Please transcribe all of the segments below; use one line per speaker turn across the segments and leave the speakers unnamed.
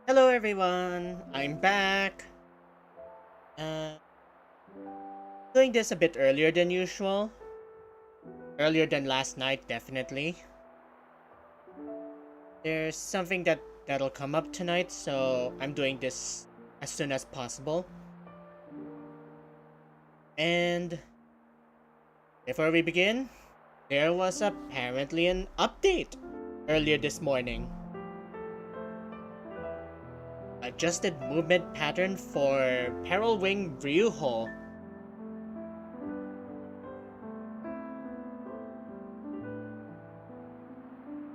Hello everyone, I'm back. Uh, Doing this a bit earlier than usual. Earlier than last night, definitely. There's something that'll come up tonight, so I'm doing this as soon as possible. And before we begin, there was apparently an update earlier this morning. Adjusted movement pattern for Peril Wing Ryuho.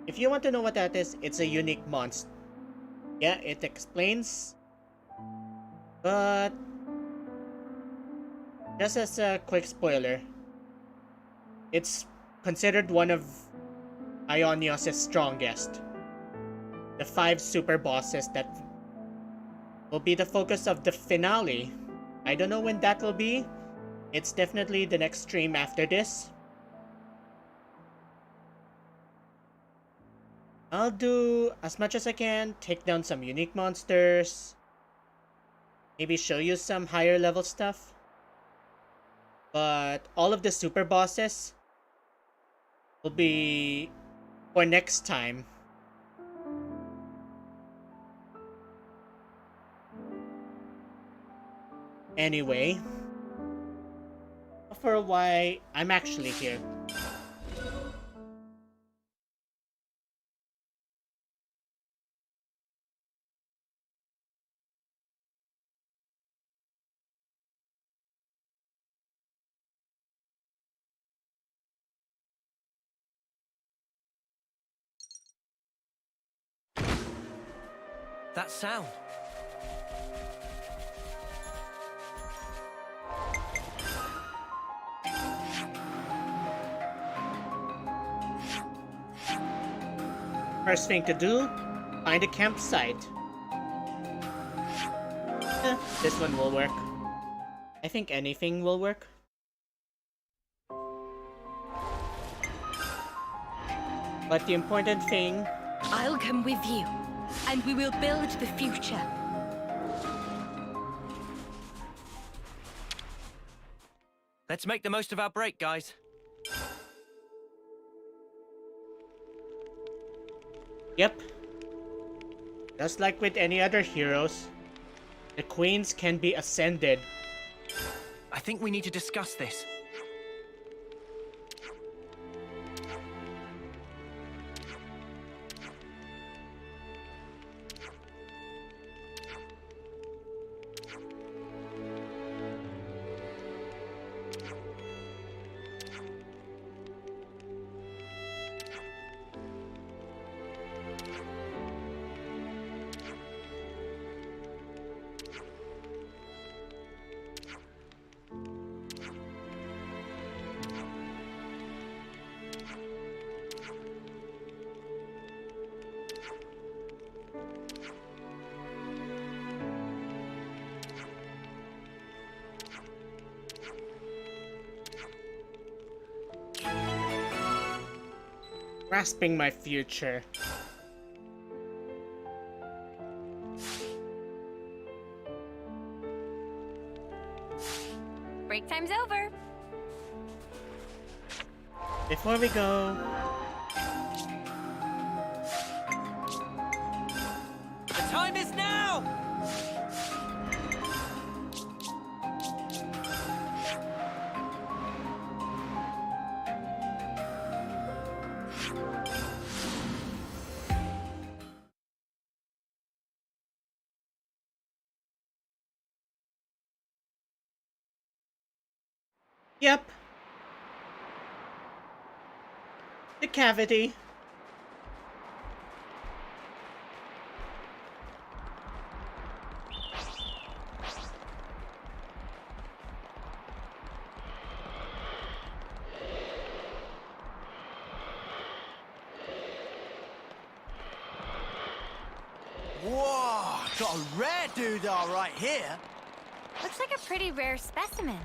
If you want to know what that is, it's a unique monster. Yeah, it explains. But just as a quick spoiler, it's considered one of Ionios' strongest. The 5 super bosses that will be the focus of the finale. I don't know when that will be. It's definitely the next stream after this. I'll do as much as I can, take down some unique monsters, maybe show you some higher level stuff. But all of the super bosses will be for next time. Anyway, for why I'm actually here.
That sound.
First thing to do, find a campsite. This one will work. I think anything will work. But the important thing...
I'll come with you, and we will build the future.
Let's make the most of our break, guys.
Yep. Just like with any other heroes, the queens can be ascended.
I think we need to discuss this.
Grasping my future.
Break time's over.
Before we go...
The time is now!
Yep. The cavity.
Whoa, got a rare doodah right here.
Looks like a pretty rare specimen.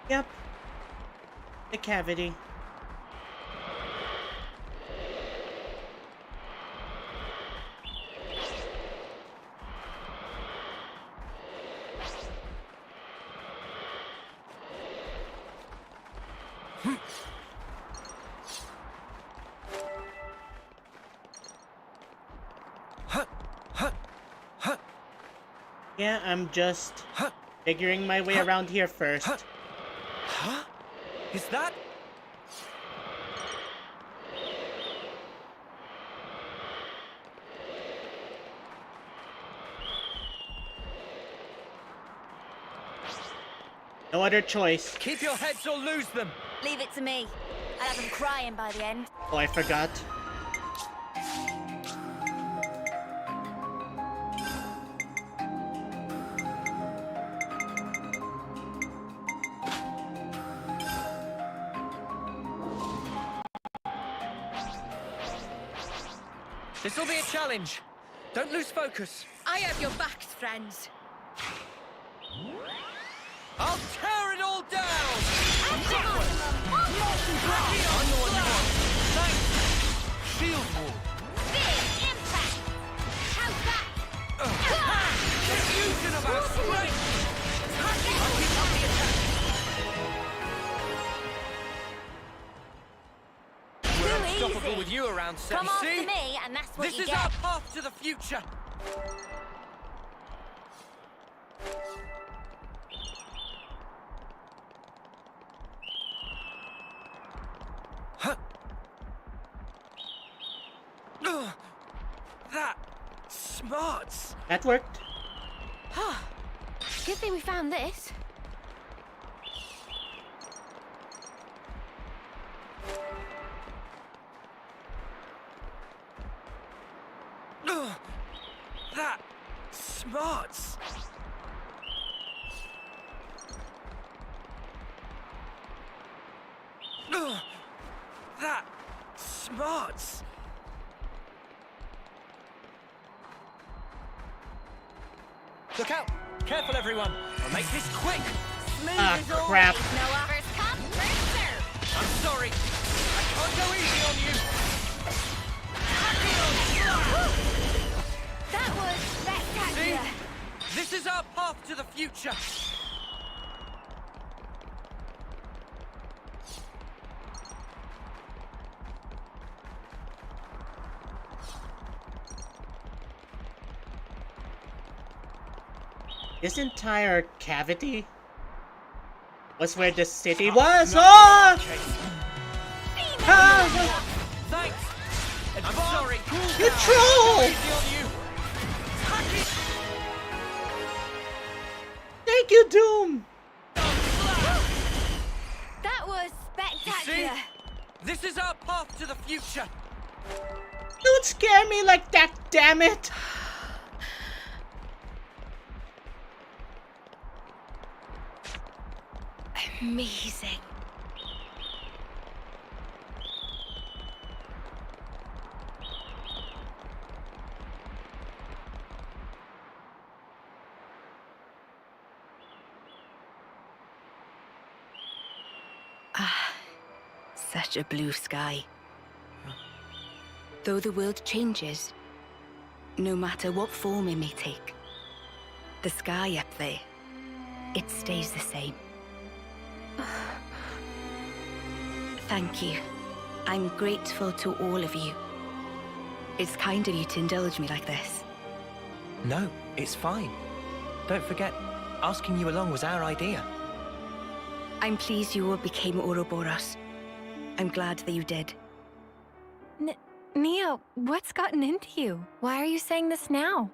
Yep. The cavity. Yeah, I'm just figuring my way around here first.
Huh? Is that?
No other choice.
Keep your heads or lose them.
Leave it to me. I'll have them crying by the end.
Oh, I forgot.
This'll be a challenge. Don't lose focus.
I have your backs, friends.
I'll tear it all down!
I'm the one you want.
Thanks! Shield wall!
Big impact. How's that?
Fusion of our strength! I'll keep up the attack! We're unstoppable
easy.
with you around, so
Come
you
after
see?
me, and that's what
This
you
is
get.
our path to the future! That smarts.
That worked.
Good thing we found this.
That smarts. That smarts. Look out! Careful, everyone! I'll make this quick!
Smooth
Ah,
as always,
crap.
Noah. First come, first serve.
I'm sorry! I can't go easy on you!
That was
See?
spectacular.
This is our path to the future!
This entire cavity was where the city was. Oh! Ah!
Thanks! I'm sorry!
You troll!
Easy on you!
Thank you, Doom.
That was
See?
spectacular.
This is our path to the future!
Don't scare me like that, damn it!
Amazing. Such a blue sky. Though the world changes, no matter what form it may take, the sky up there, it stays the same. Thank you. I'm grateful to all of you. It's kind of you to indulge me like this.
No, it's fine. Don't forget, asking you along was our idea.
I'm pleased you all became Ouroboros. I'm glad that you did.
Neo, what's gotten into you? Why are you saying this now?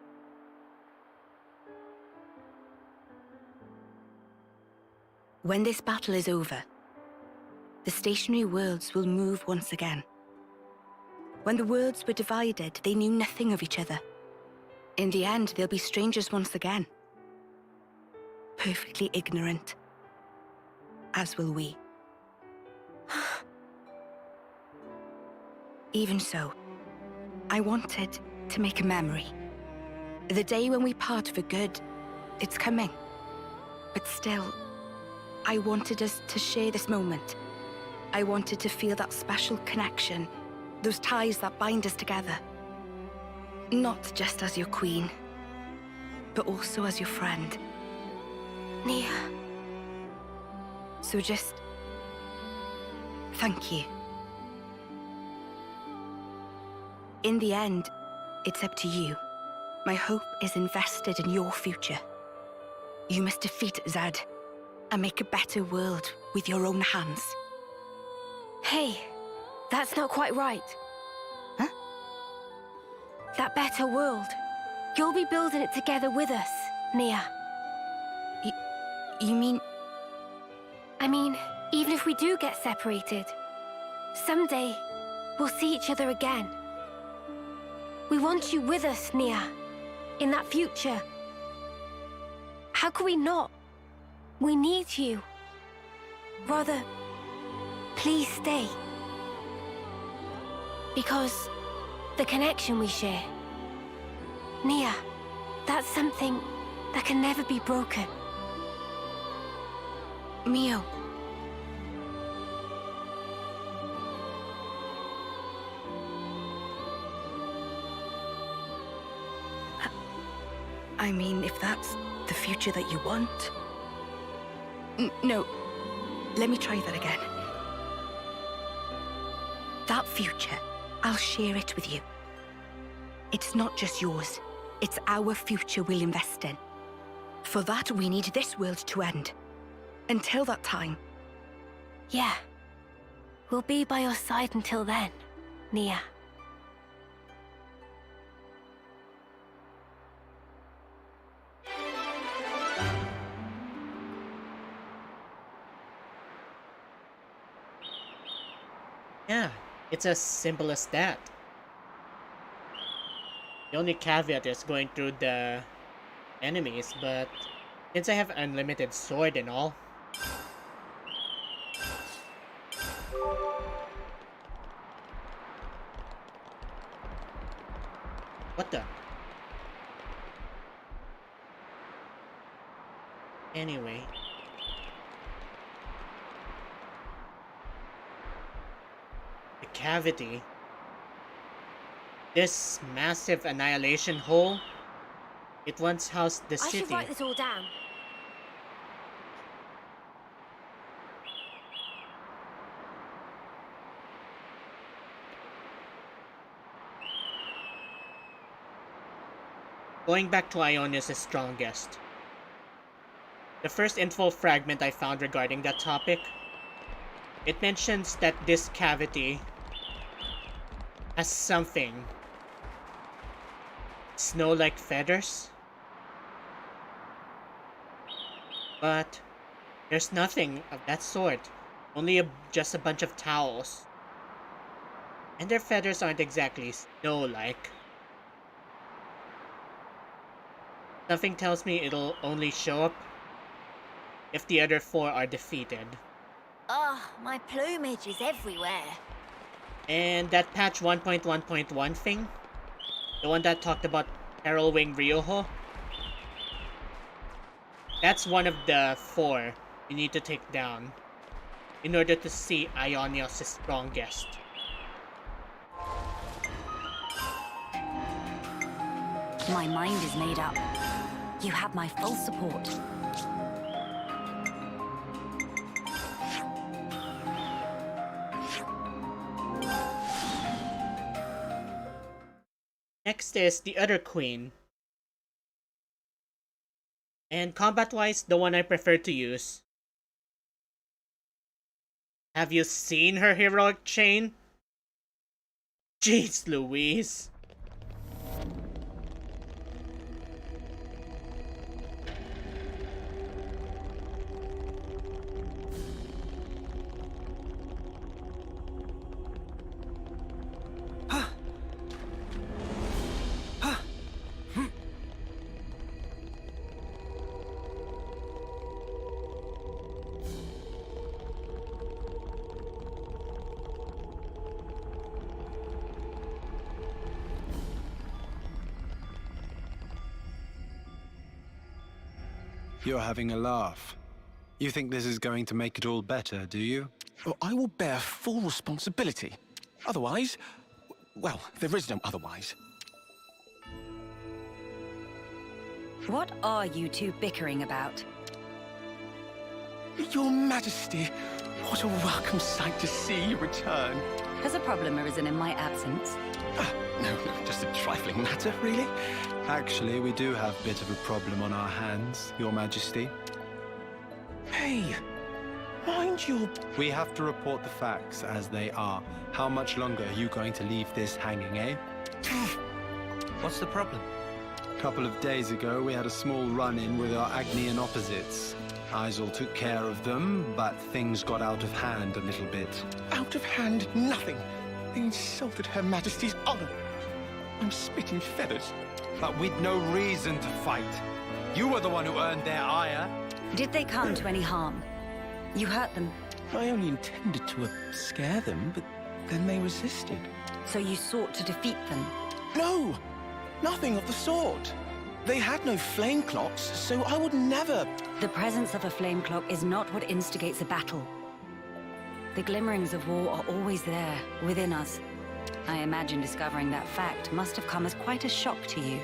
When this battle is over, the stationary worlds will move once again. When the worlds were divided, they knew nothing of each other. In the end, they'll be strangers once again. Perfectly ignorant. As will we. Even so, I wanted to make a memory. The day when we part for good, it's coming. But still, I wanted us to share this moment. I wanted to feel that special connection, those ties that bind us together. Not just as your queen, but also as your friend.
Nia.
So just... thank you. In the end, it's up to you. My hope is invested in your future. You must defeat Zed and make a better world with your own hands.
Hey, that's not quite right.
Huh?
That better world. You'll be building it together with us, Nia.
You mean...
I mean, even if we do get separated, someday we'll see each other again. We want you with us, Nia, in that future. How could we not? We need you. Rather, please stay. Because the connection we share, Nia, that's something that can never be broken.
Mio. I mean, if that's the future that you want... No, let me try that again. That future, I'll share it with you. It's not just yours, it's our future we'll invest in. For that, we need this world to end. Until that time.
Yeah. We'll be by your side until then, Nia.
Yeah, it's as simple as that. The only caveat is going through the enemies, but since I have unlimited sword and all, what the? Anyway. The cavity. This massive annihilation hole. It once housed the
I
city.
should write this all down.
Going back to Ionius' strongest. The first info fragment I found regarding that topic, it mentions that this cavity has something snow-like feathers, but there's nothing of that sort, only just a bunch of towels, and their feathers aren't exactly snow-like. Something tells me it'll only show up if the other four are defeated.
Ugh, my plumage is everywhere.
And that patch 1.1.1 thing, the one that talked about Heraldwing Ryoho, that's one of the four you need to take down in order to see Ionios' strongest.
My mind is made up. You have my full support.
Next is the other queen. And combat-wise, the one I prefer to use. Have you seen her heroic chain? Jeez Louise.
You're having a laugh. You think this is going to make it all better, do you?
Well, I will bear full responsibility. Otherwise, well, there is no otherwise.
What are you two bickering about?
Your Majesty, what a welcome sight to see you return.
Has a problem arisen in my absence?
No, just a trifling matter, really.
Actually, we do have a bit of a problem on our hands, Your Majesty.
Hey, mind your...
We have to report the facts as they are. How much longer are you going to leave this hanging, eh?
What's the problem?
A couple of days ago, we had a small run-in with our Agnian opposites. Isel took care of them, but things got out of hand a little bit.
Out of hand, nothing. They insulted Her Majesty's honor. I'm spitting feathers.
But with no reason to fight. You were the one who earned their ire.
Did they come to any harm? You hurt them,
I only intended to scare them, but then they resisted.
so you sought to defeat them.
No, nothing of the sort. They had no flame clocks, so I would never...
The presence of a flame clock is not what instigates a battle. The glimmerings of war are always there, within us. I imagine discovering that fact must have come as quite a shock to you.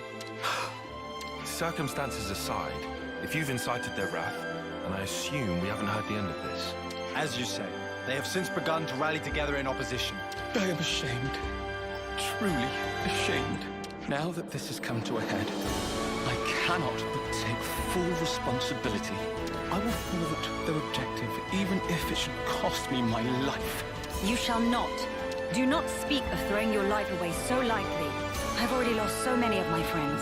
Circumstances aside, if you've incited their wrath, and I assume we haven't heard the end of this.
As you say, they have since begun to rally together in opposition.
I am ashamed. Truly ashamed. Now that this has come to a head, I cannot but take full responsibility. I will thwart their objective, even if it should cost me my life.
You shall not. Do not speak of throwing your life away so lightly. I've already lost so many of my friends.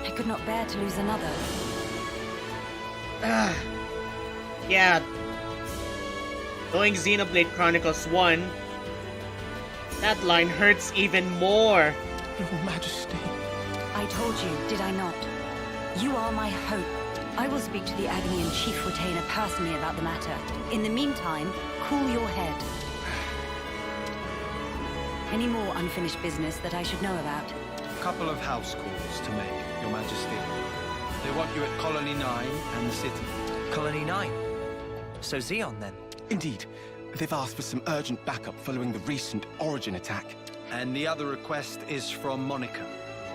I could not bear to lose another.
Yeah. Knowing Xenoblade Chronicles 1, that line hurts even more.
Your Majesty.
I told you, did I not? You are my hope. I will speak to the Agnian Chief Retainer personally about the matter. In the meantime, cool your head. Any more unfinished business that I should know about?
A couple of house calls to make, Your Majesty. They want you at Colony 9 and the city.
Colony 9. So Xeon, then?
Indeed. They've asked for some urgent backup following the recent Origin attack.
And the other request is from Monica.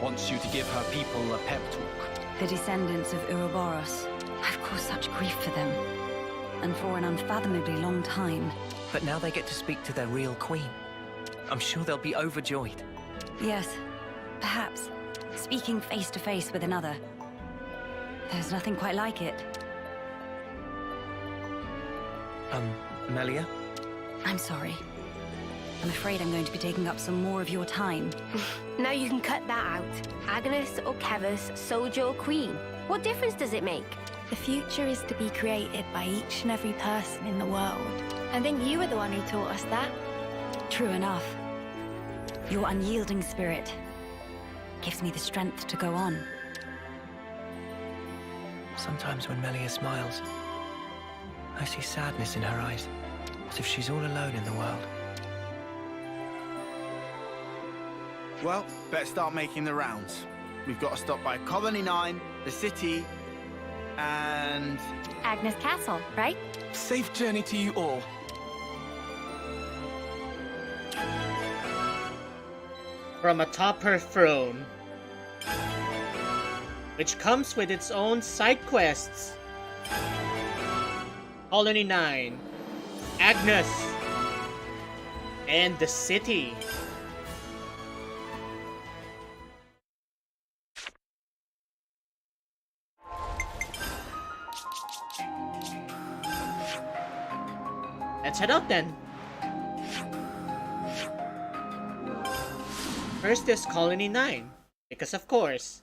Wants you to give her people a pep talk.
The descendants of Ouroboros. I've caused such grief for them. And for an unfathomably long time.
But now they get to speak to their real queen. I'm sure they'll be overjoyed.
Yes, perhaps. Speaking face to face with another. There's nothing quite like it.
Melia?
I'm sorry. I'm afraid I'm going to be taking up some more of your time.
Now you can cut that out. Agnes or Kevus, soldier or queen. What difference does it make?
The future is to be created by each and every person in the world. I think you were the one who taught us that.
True enough. Your unyielding spirit gives me the strength to go on.
Sometimes when Melia smiles, I see sadness in her eyes, as if she's all alone in the world.
Well, better start making the rounds. We've got to stop by Colony 9, the city, and...
Agnes Castle, right?
Safe journey to you all.
From atop her throne, which comes with its own side quests. Colony 9, Agnes, and the city. Let's head out then. First is Colony 9, because of course.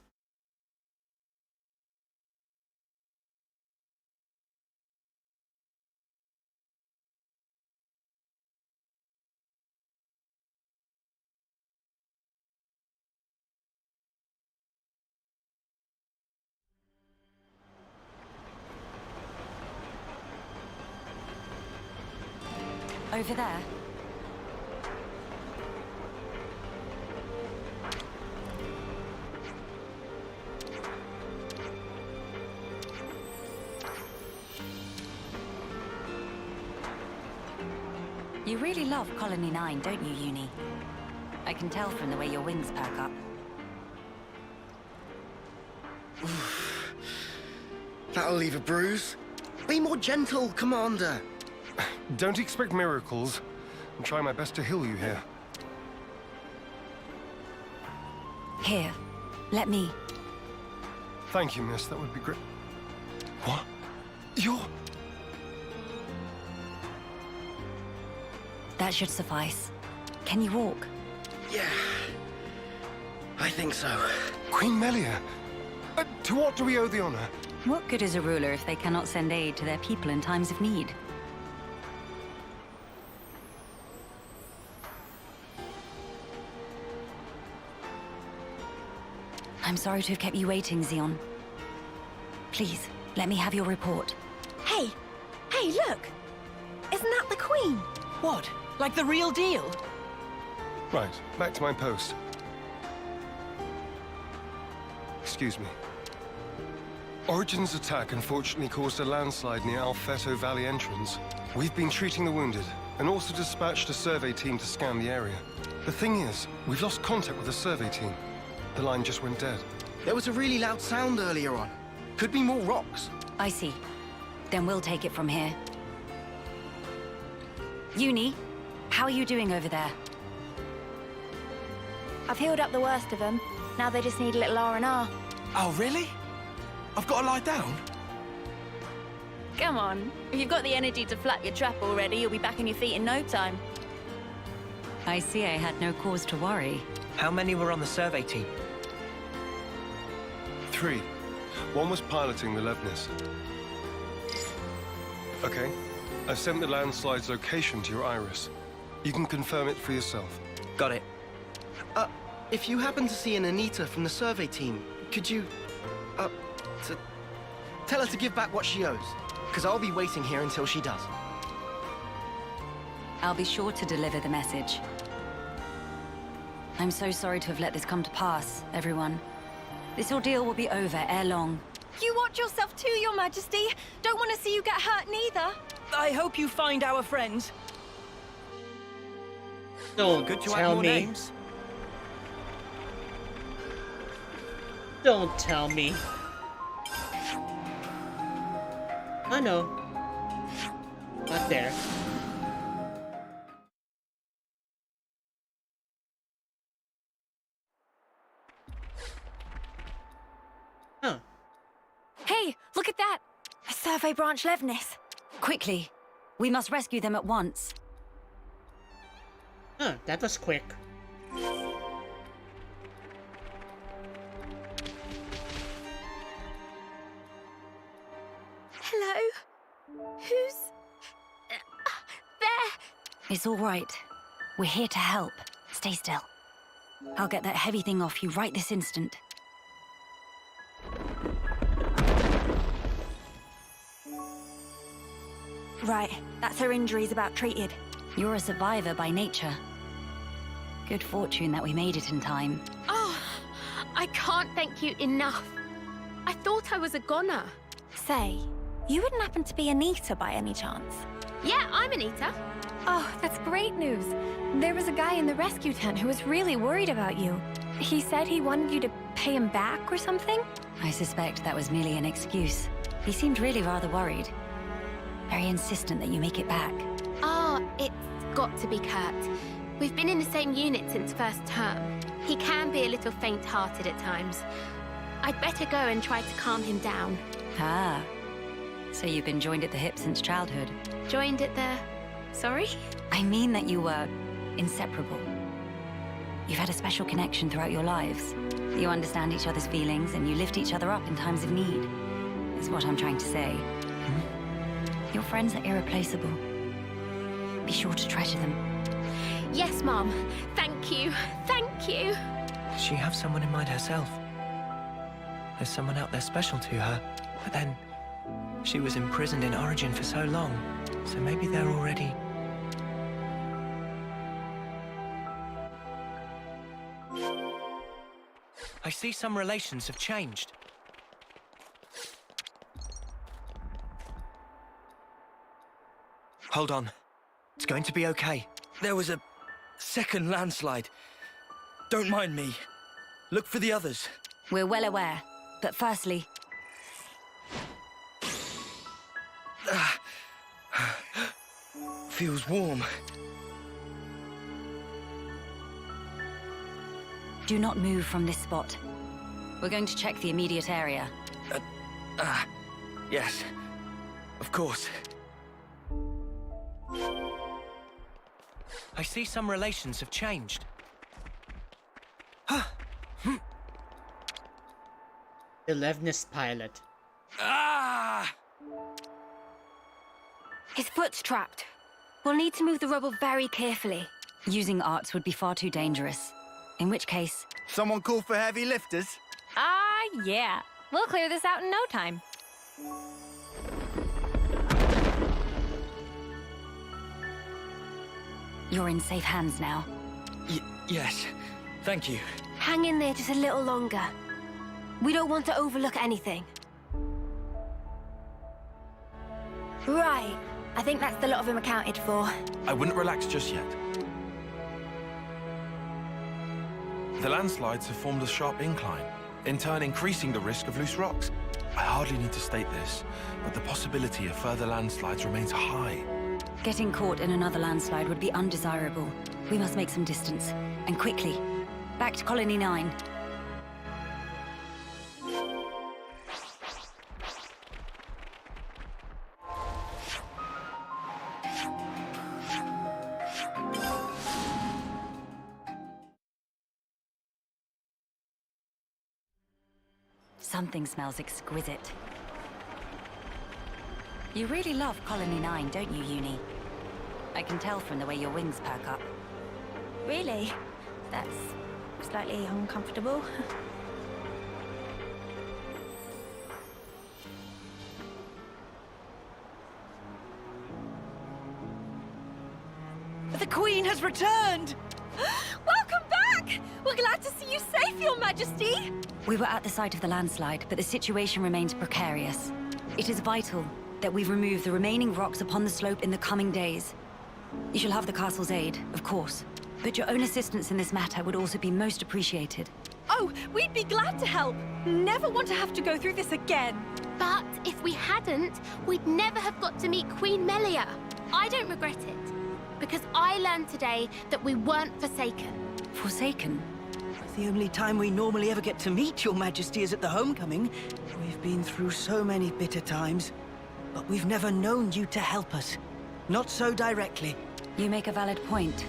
Over there. You really love Colony 9, don't you, Uni? I can tell from the way your wings perk up.
That'll leave a bruise. Be more gentle, Commander.
Don't expect miracles. I'm trying my best to heal you here.
Here, let me.
Thank you, miss. That would be great. What? You're...
That should suffice. Can you walk?
Yeah, I think so.
Queen Melia! To what do we owe the honor?
What good is a ruler if they cannot send aid to their people in times of need? I'm sorry to have kept you waiting, Xeon. Please, let me have your report.
Hey! Hey, look! Isn't that the Queen?
What? Like the real deal?
Right, back to my post. Excuse me. Origin's attack unfortunately caused a landslide near Alfeto Valley entrance. We've been treating the wounded, and also dispatched a survey team to scan the area. The thing is, we've lost contact with the survey team. The line just went dead.
There was a really loud sound earlier on. Could be more rocks.
I see. Then we'll take it from here. Uni, how are you doing over there?
I've healed up the worst of them. Now they just need a little R&R.
Oh, really? I've got to lie down?
Come on. If you've got the energy to flap your trap already, you'll be back on your feet in no time.
I see I had no cause to worry.
How many were on the survey team?
3. One was piloting the Levnis. Okay. I've sent the landslide's location to your iris. You can confirm it for yourself.
Got it.
If you happen to see an Anita from the survey team, could you, tell her to give back what she owes? Because I'll be waiting here until she does.
I'll be sure to deliver the message. I'm so sorry to have let this come to pass, everyone. This ordeal will be over ere long.
You watch yourself too, Your Majesty. Don't want to see you get hurt neither.
I hope you find our friends.
Don't
Good to add
tell
more
me.
names.
Don't tell me. I know. Not there. Huh.
Hey, look at that!
A survey branch Levnis.
Quickly, we must rescue them at once.
Huh, that was quick.
Hello? Who's... there?
It's all right. We're here to help. Stay still. I'll get that heavy thing off you right this instant.
Right, that's her injuries about treated.
You're a survivor by nature. Good fortune that we made it in time.
Oh, I can't thank you enough. I thought I was a goner.
Say, you wouldn't happen to be Anita by any chance?
Yeah, I'm Anita.
Oh, that's great news. There was a guy in the rescue tent who was really worried about you. He said he wanted you to pay him back or something?
I suspect that was merely an excuse. He seemed really rather worried. Very insistent that you make it back.
Oh, it's got to be Kurt. We've been in the same unit since first term. He can be a little faint-hearted at times. I'd better go and try to calm him down.
Ah, so you've been joined at the hip since childhood?
Joined at the... Sorry?
I mean that you were inseparable. You've had a special connection throughout your lives. You understand each other's feelings and you lift each other up in times of need, is what I'm trying to say. Your friends are irreplaceable. Be sure to treasure them.
Yes, Mom. Thank you. Thank you.
Does she have someone in mind herself? There's someone out there special to her. But then, she was imprisoned in Origin for so long. So maybe they're already... I see some relations have changed. Hold on. It's going to be okay.
There was a second landslide. Don't mind me. Look for the others.
We're well aware. But firstly...
Feels warm.
Do not move from this spot. We're going to check the immediate area.
Yes. Of course.
I see some relations have changed.
Elevness pilot.
His foot's trapped. We'll need to move the rubble very carefully.
Using arts would be far too dangerous. In which case...
Someone call for heavy lifters?
Yeah. We'll clear this out in no time.
You're in safe hands now.
Yes. Thank you.
Hang in there just a little longer. We don't want to overlook anything. Right. I think that's the lot of them accounted for.
I wouldn't relax just yet. The landslides have formed a sharp incline, in turn increasing the risk of loose rocks. I hardly need to state this, but the possibility of further landslides remains high.
Getting caught in another landslide would be undesirable. We must make some distance. And quickly. Back to Colony 9. Something smells exquisite. You really love Colony 9, don't you, Uni? I can tell from the way your wings perk up.
Really? That's slightly uncomfortable.
The Queen has returned! Welcome back! We're glad to see you safe, Your Majesty!
We were at the site of the landslide, but the situation remains precarious. It is vital that we remove the remaining rocks upon the slope in the coming days. You shall have the castle's aid, of course, but your own assistance in this matter would also be most appreciated.
Oh, we'd be glad to help. Never want to have to go through this again.
But if we hadn't, we'd never have got to meet Queen Melia. I don't regret it, because I learned today that we weren't forsaken.
Forsaken?
The only time we normally ever get to meet Your Majesty is at the homecoming. We've been through so many bitter times, but we've never known you to help us. Not so directly.
You make a valid point.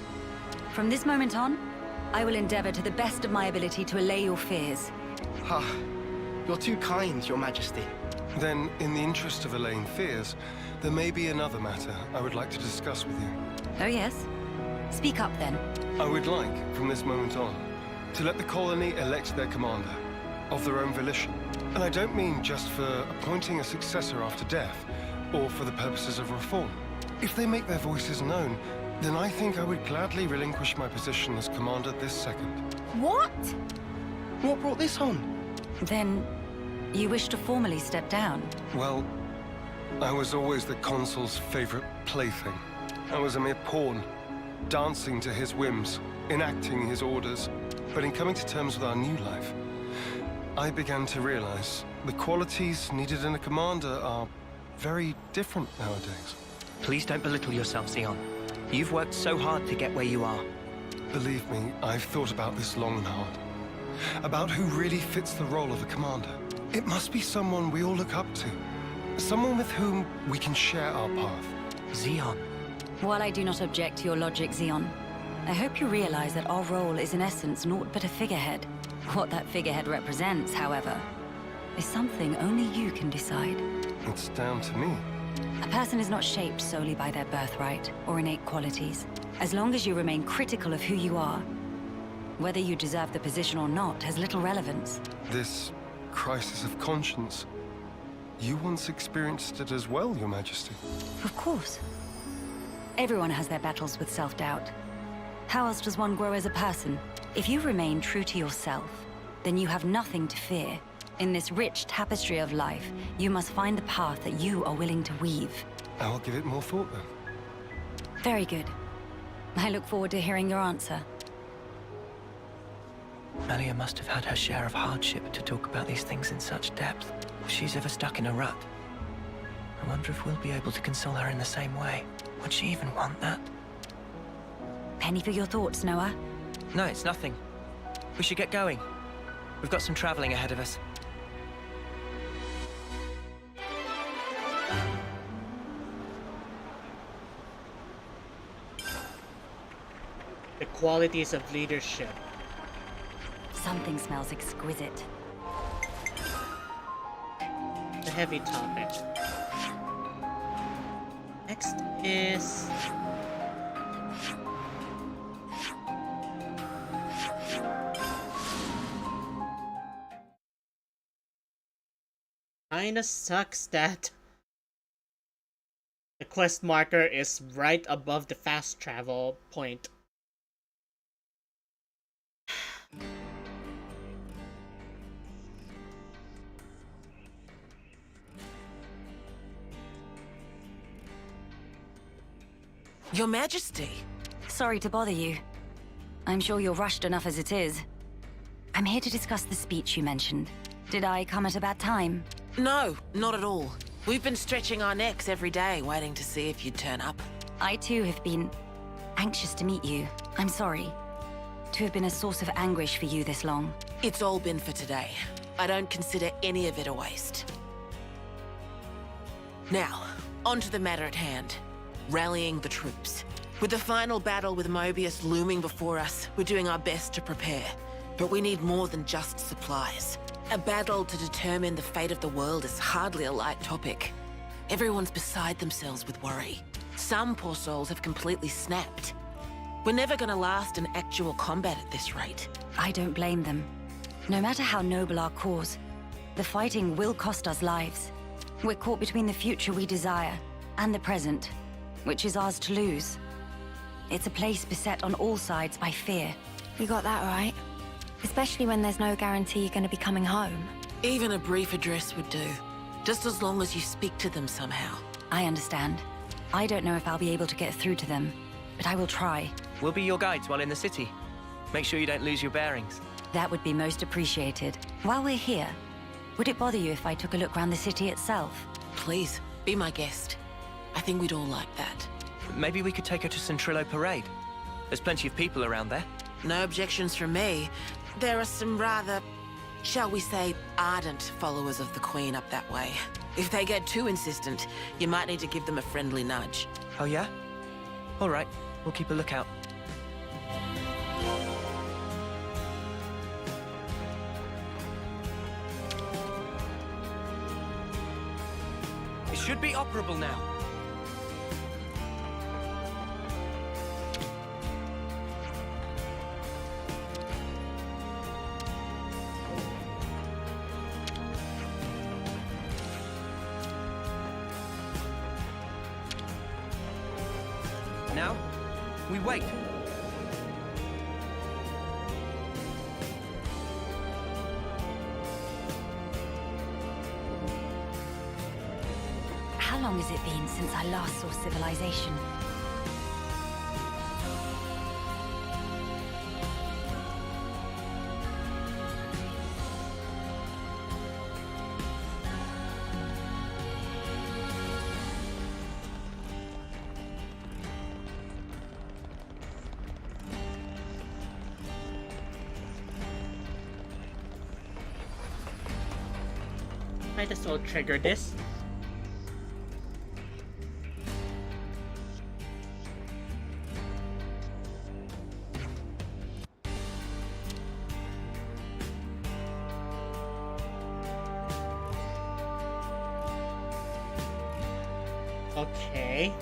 From this moment on, I will endeavor to the best of my ability to allay your fears.
You're too kind, Your Majesty.
Then, in the interest of allaying fears, there may be another matter I would like to discuss with you.
Oh yes? Speak up then.
I would like, from this moment on, to let the colony elect their commander, of their own volition. And I don't mean just for appointing a successor after death, or for the purposes of reform. If they make their voices known, then I think I would gladly relinquish my position as commander this second.
What?
What brought this on?
Then, you wish to formally step down?
Well, I was always the consul's favorite plaything. I was a mere pawn, dancing to his whims, enacting his orders. But in coming to terms with our new life, I began to realize the qualities needed in a commander are very different nowadays.
Please don't belittle yourself, Xeon. You've worked so hard to get where you are.
Believe me, I've thought about this long and hard. About who really fits the role of a commander. It must be someone we all look up to. Someone with whom we can share our path.
Xeon.
While I do not object to your logic, Xeon, I hope you realize that our role is in essence naught but a figurehead. What that figurehead represents, however, is something only you can decide.
It's down to me.
A person is not shaped solely by their birthright or innate qualities. As long as you remain critical of who you are, whether you deserve the position or not has little relevance.
This crisis of conscience, you once experienced it as well, Your Majesty.
Of course. Everyone has their battles with self-doubt. How else does one grow as a person? If you remain true to yourself, then you have nothing to fear. In this rich tapestry of life, you must find the path that you are willing to weave.
I will give it more thought, then.
Very good. I look forward to hearing your answer.
Malia must have had her share of hardship to talk about these things in such depth. If she's ever stuck in a rut, I wonder if we'll be able to console her in the same way. Would she even want that?
Penny for your thoughts, Noah.
No, it's nothing. We should get going. We've got some traveling ahead of us.
The qualities of leadership.
Something smells exquisite.
The heavy topic. Next is... kinda sucks that the quest marker is right above the fast travel point.
Your Majesty!
Sorry to bother you. I'm sure you're rushed enough as it is. I'm here to discuss the speech you mentioned. Did I come at a bad time?
No, not at all. We've been stretching our necks every day, waiting to see if you'd turn up.
I too have been anxious to meet you. I'm sorry to have been a source of anguish for you this long.
It's all been for today. I don't consider any of it a waste. Now, on to the matter at hand. Rallying the troops. With the final battle with Mobius looming before us, we're doing our best to prepare. But we need more than just supplies. A battle to determine the fate of the world is hardly a light topic. Everyone's beside themselves with worry. Some poor souls have completely snapped. We're never gonna last in actual combat at this rate.
I don't blame them. No matter how noble our cause, the fighting will cost us lives. We're caught between the future we desire and the present, which is ours to lose. It's a place beset on all sides by fear.
You got that right. Especially when there's no guarantee you're going to be coming home.
Even a brief address would do. Just as long as you speak to them somehow.
I understand. I don't know if I'll be able to get through to them, but I will try.
We'll be your guides while in the city. Make sure you don't lose your bearings.
That would be most appreciated. While we're here, would it bother you if I took a look around the city itself?
Please, be my guest. I think we'd all like that.
Maybe we could take her to Centrillo Parade. There's plenty of people around there.
No objections from me. There are some rather, shall we say, ardent followers of the Queen up that way. If they get too insistent, you might need to give them a friendly nudge.
Oh yeah? All right, we'll keep a lookout. It should be operable now. Now, we wait.
How long has it been since I last saw civilization?
Might as well trigger this. Okay.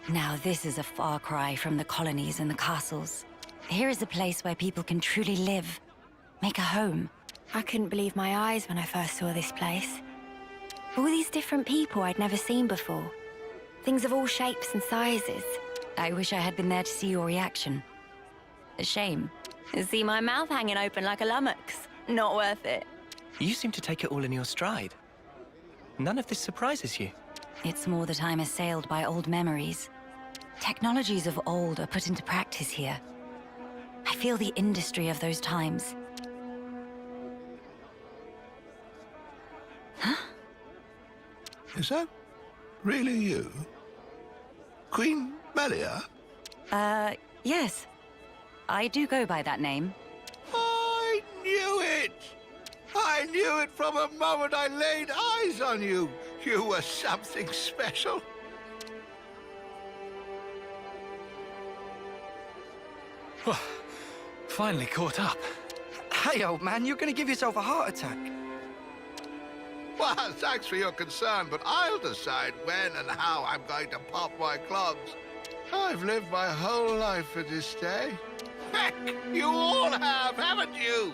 Now this is a far cry from the colonies and the castles. Here is a place where people can truly live, make a home.
I couldn't believe my eyes when I first saw this place. All these different people I'd never seen before. Things of all shapes and sizes.
I wish I had been there to see your reaction. A shame. See my mouth hanging open like a lummox. Not worth it.
You seem to take it all in your stride. None of this surprises you.
It's more that I'm assailed by old memories. Technologies of old are put into practice here. I feel the industry of those times. Huh?
Is that really you? Queen Melia?
Yes. I do go by that name.
I knew it! I knew it from the moment I laid eyes on you. You were something special.
Finally caught up. Hey, old man, you're gonna give yourself a heart attack.
Well, thanks for your concern, but I'll decide when and how I'm going to pop my clogs. I've lived my whole life for this day. Heck, you all have, haven't you?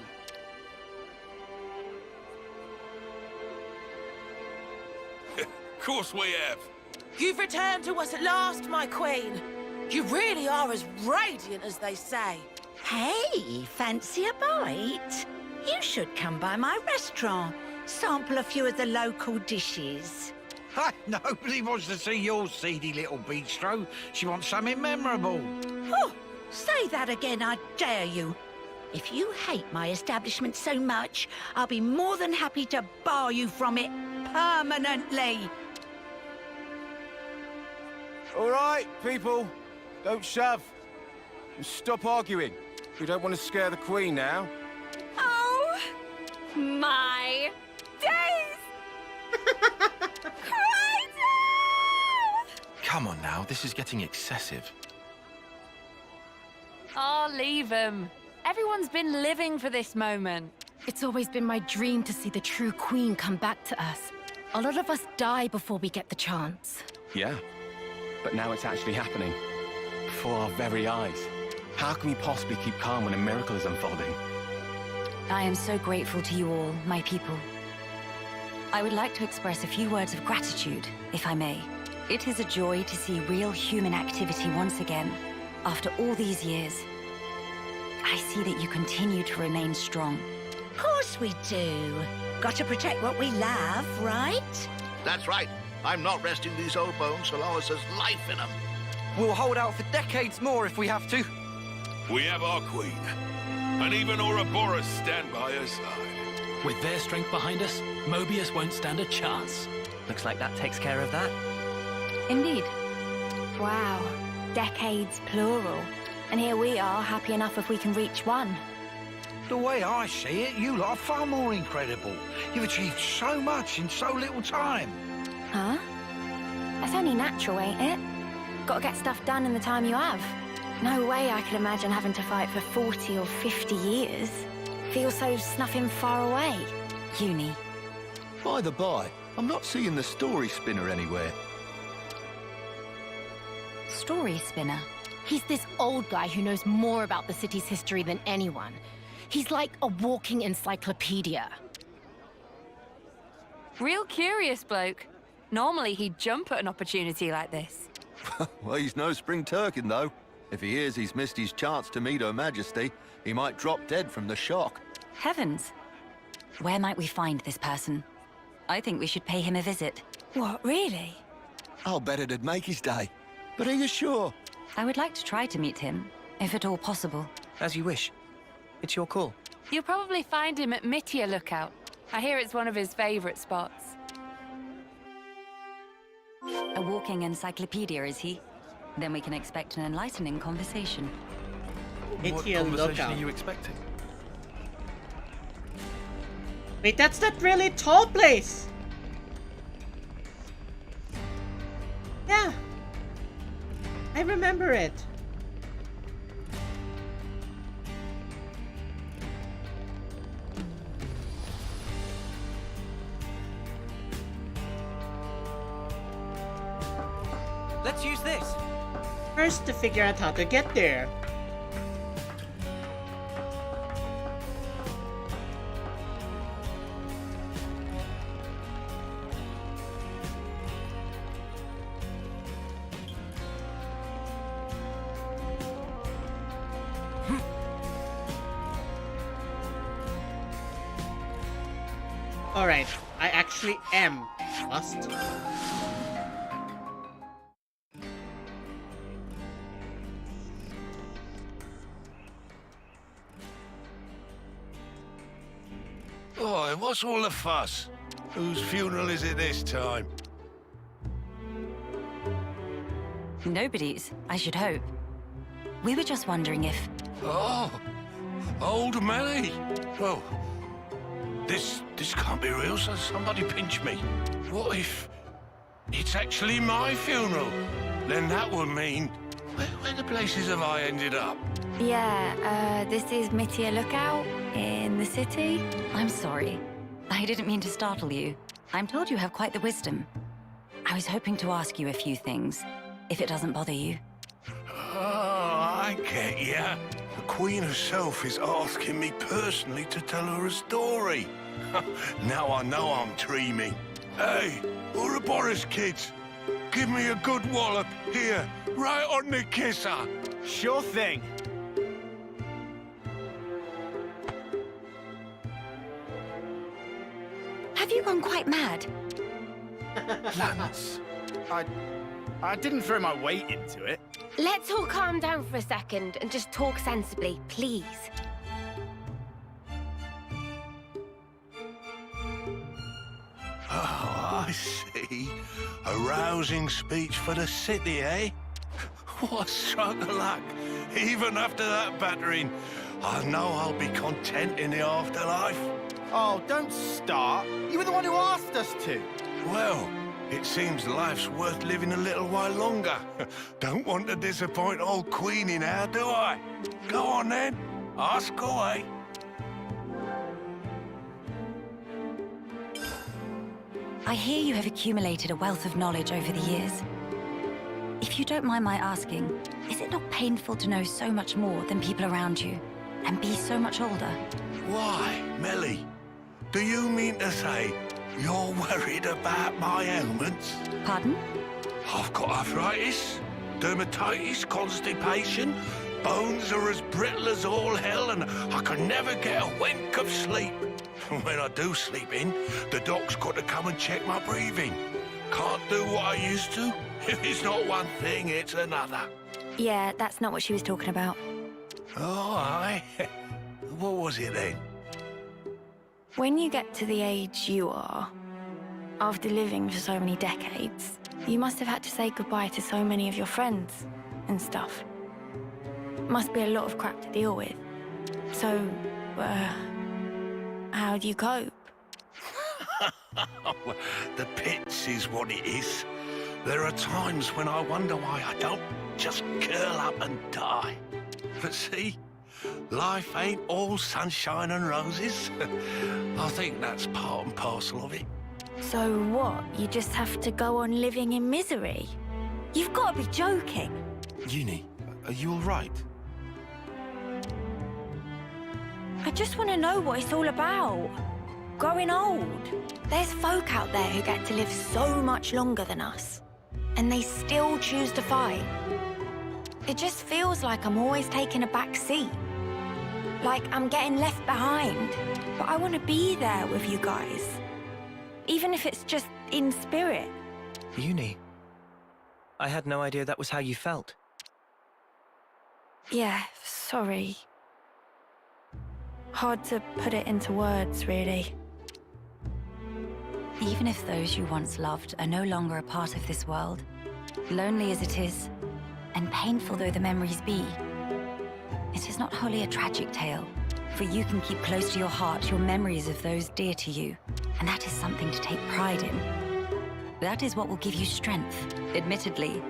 Of course we have.
You've returned to us at last, my queen. You really are as radiant as they say.
Hey, fancy a bite? You should come by my restaurant. Sample a few of the local dishes.
Nobody wants to see your seedy little bistro. She wants something memorable.
Oh, say that again, I dare you. If you hate my establishment so much, I'll be more than happy to bar you from it permanently.
All right, people. Don't shove. And stop arguing. We don't want to scare the Queen now.
Oh, my days!
Come on now, this is getting excessive.
Oh, leave them. Everyone's been living for this moment.
It's always been my dream to see the true queen come back to us. A lot of us die before we get the chance.
Yeah, but now it's actually happening. Before our very eyes. How can we possibly keep calm when a miracle is unfolding?
I am so grateful to you all, my people. I would like to express a few words of gratitude, if I may. It is a joy to see real human activity once again, after all these years. I see that you continue to remain strong.
Of course we do. Got to protect what we love, right?
That's right. I'm not resting these old bones so long as there's life in them.
We'll hold out for decades more if we have to.
We have our queen. And even Ouroboros stand by her side.
With their strength behind us, Mobius won't stand a chance.
Looks like that takes care of that.
Indeed.
Wow. Decades plural. And here we are, happy enough if we can reach one.
The way I see it, you lot are far more incredible. You've achieved so much in so little time.
Huh? That's only natural, ain't it? Gotta get stuff done in the time you have. No way I could imagine having to fight for 40 or 50 years. Feels so snuffing far away.
Uni.
By the by, I'm not seeing the story spinner anywhere.
Story spinner?
He's this old guy who knows more about the city's history than anyone. He's like a walking encyclopedia.
Real curious bloke. Normally he'd jump at an opportunity like this.
Well, he's no spring turkin, though. If he hears he's missed his chance to meet Her Majesty, he might drop dead from the shock.
Heavens. Where might we find this person? I think we should pay him a visit.
What, really?
I'll bet it'd make his day. But are you sure?
I would like to try to meet him, if at all possible.
As you wish. It's your call.
You'll probably find him at Mittia Lookout. I hear it's one of his favorite spots.
A walking encyclopedia, is he? Then we can expect an enlightening conversation.
What conversation are you expecting?
Wait, that's that really tall place! Yeah. I remember it.
Let's use this.
first to figure out how to get there. Alright, I actually am lost.
Oh, what's all the fuss? Whose funeral is it this time?
Nobody's, I should hope. We were just wondering if...
Oh, old Melly. Well, this can't be real, so somebody pinch me. What if it's actually my funeral? Then that would mean... Where the places have I ended up?
Yeah, this is Mitya Lookout in the city.
I'm sorry. I didn't mean to startle you. I'm told you have quite the wisdom. I was hoping to ask you a few things, if it doesn't bother you.
Oh, I get ya. The Queen herself is asking me personally to tell her a story. Now I know I'm dreaming. Hey, Ouroboros kids, give me a good wallop here, right on the kisser.
Sure thing.
Have you gone quite mad?
Lance, I didn't throw my weight into it.
Let's all calm down for a second and just talk sensibly, please.
Oh, I see. A rousing speech for the city, eh? What a stroke of luck. Even after that battering, I know I'll be content in the afterlife.
Oh, don't start. You were the one who asked us to.
Well, it seems life's worth living a little while longer. Don't want to disappoint old Queenie now, do I? Go on then, ask away.
I hear you have accumulated a wealth of knowledge over the years. If you don't mind my asking, is it not painful to know so much more than people around you, and be so much older?
Why, Melly? Do you mean to say you're worried about my ailments?
Pardon?
I've got arthritis, dermatitis, constipation, bones are as brittle as all hell, and I can never get a wink of sleep. When I do sleep in, the doc's got to come and check my breathing. Can't do what I used to. If it's not one thing, it's another.
Yeah, that's not what she was talking about.
Oh, aye. What was it then?
When you get to the age you are, after living for so many decades, you must have had to say goodbye to so many of your friends and stuff. Must be a lot of crap to deal with. So, how do you cope?
The pits is what it is. There are times when I wonder why I don't just curl up and die. But see, life ain't all sunshine and roses. I think that's part and parcel of it.
So what? You just have to go on living in misery? You've got to be joking.
Uni, are you all right?
I just want to know what it's all about. Growing old. There's folk out there who get to live so much longer than us, and they still choose to fight. It just feels like I'm always taking a back seat. Like I'm getting left behind. But I want to be there with you guys. Even if it's just in spirit.
Uni, I had no idea that was how you felt.
Yeah, sorry. Hard to put it into words, really.
Even if those you once loved are no longer a part of this world, lonely as it is, and painful though the memories be, it is not wholly a tragic tale, for you can keep close to your heart your memories of those dear to you, and that is something to take pride in. That is what will give you strength. Admittedly,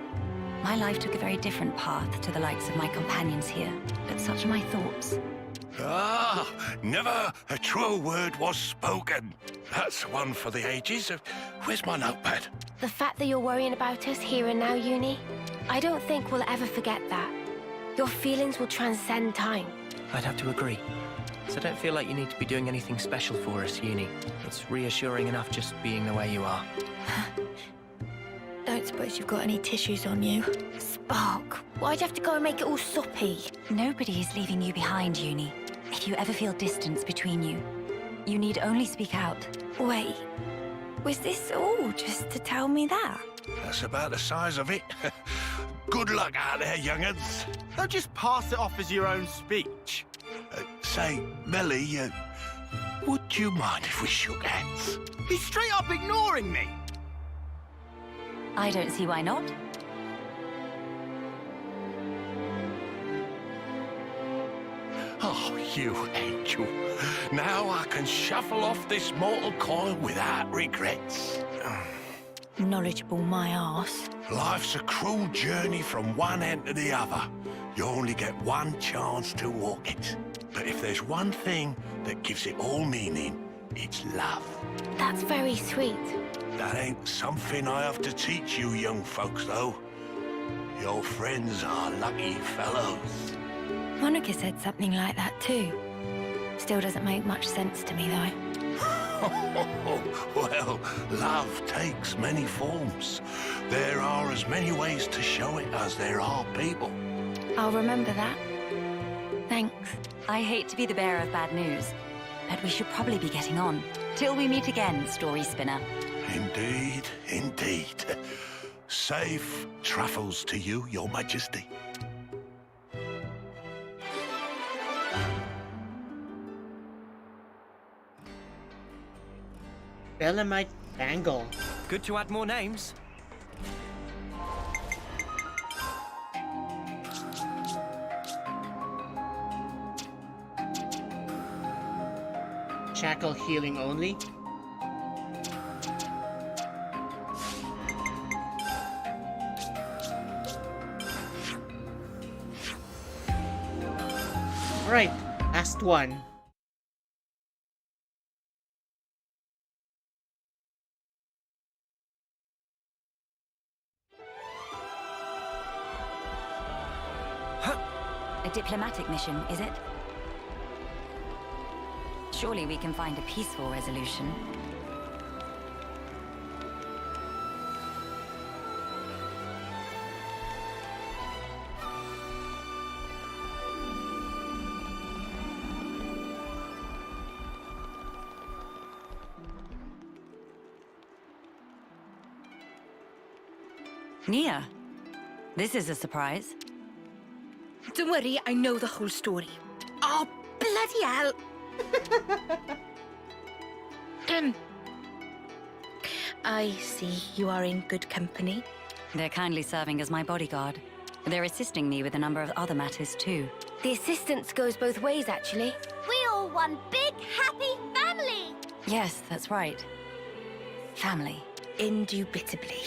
my life took a very different path to the likes of my companions here, but such are my thoughts.
Ah, never a truer word was spoken. That's one for the ages. Where's my notepad?
The fact that you're worrying about us here and now, Uni, I don't think we'll ever forget that. Your feelings will transcend time.
I'd have to agree. So don't feel like you need to be doing anything special for us, Uni. It's reassuring enough just being the way you are.
Don't suppose you've got any tissues on you?
Spark, why'd you have to go and make it all soppy?
Nobody is leaving you behind, Uni. If you ever feel distance between you, you need only speak out.
Wait, was this all just to tell me that?
That's about the size of it. Good luck out there, young'uns.
Don't just pass it off as your own speech.
Say, Melly, would you mind if we shook hands?
He's straight up ignoring me.
I don't see why not.
Oh, you angel. Now I can shuffle off this mortal coil without regrets.
Knowledgeable my arse.
Life's a cruel journey from one end to the other. You only get one chance to walk it. But if there's one thing that gives it all meaning, it's love.
That's very sweet.
That ain't something I have to teach you young folks, though. Your friends are lucky fellows.
Monica said something like that too. Still doesn't make much sense to me, though.
Well, love takes many forms. There are as many ways to show it as there are people.
I'll remember that. Thanks.
I hate to be the bearer of bad news, but we should probably be getting on. Till we meet again, story spinner.
Indeed, indeed. Safe travels to you, Your Majesty.
Belemite Bangle.
Good to add more names.
Shackle healing only. Alright, last one.
A diplomatic mission, is it? Surely we can find a peaceful resolution. Nia, this is a surprise.
Don't worry, I know the whole story. Oh, bloody hell! I see you are in good company.
They're kindly serving as my bodyguard. They're assisting me with a number of other matters, too.
The assistance goes both ways, actually.
We all one big, happy family!
Yes, that's right. Family.
Indubitably.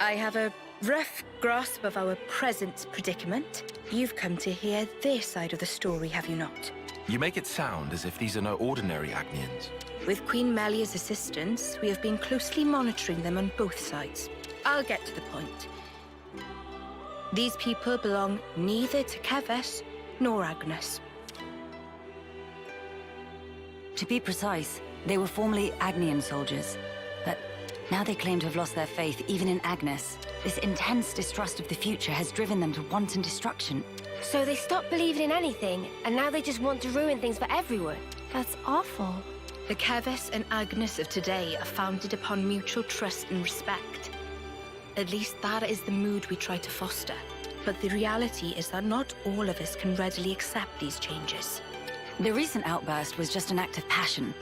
I have a rough grasp of our present predicament. You've come to hear their side of the story, have you not?
You make it sound as if these are no ordinary Agnians.
With Queen Melia's assistance, we have been closely monitoring them on both sides. I'll get to the point. These people belong neither to Keves nor Agnes.
To be precise, they were formerly Agnian soldiers, but now they claim to have lost their faith even in Agnes. This intense distrust of the future has driven them to wanton destruction.
So they stopped believing in anything, and now they just want to ruin things for everyone. That's awful.
The Keves and Agnes of today are founded upon mutual trust and respect. At least that is the mood we try to foster. But the reality is that not all of us can readily accept these changes.
The recent outburst was just an act of passion.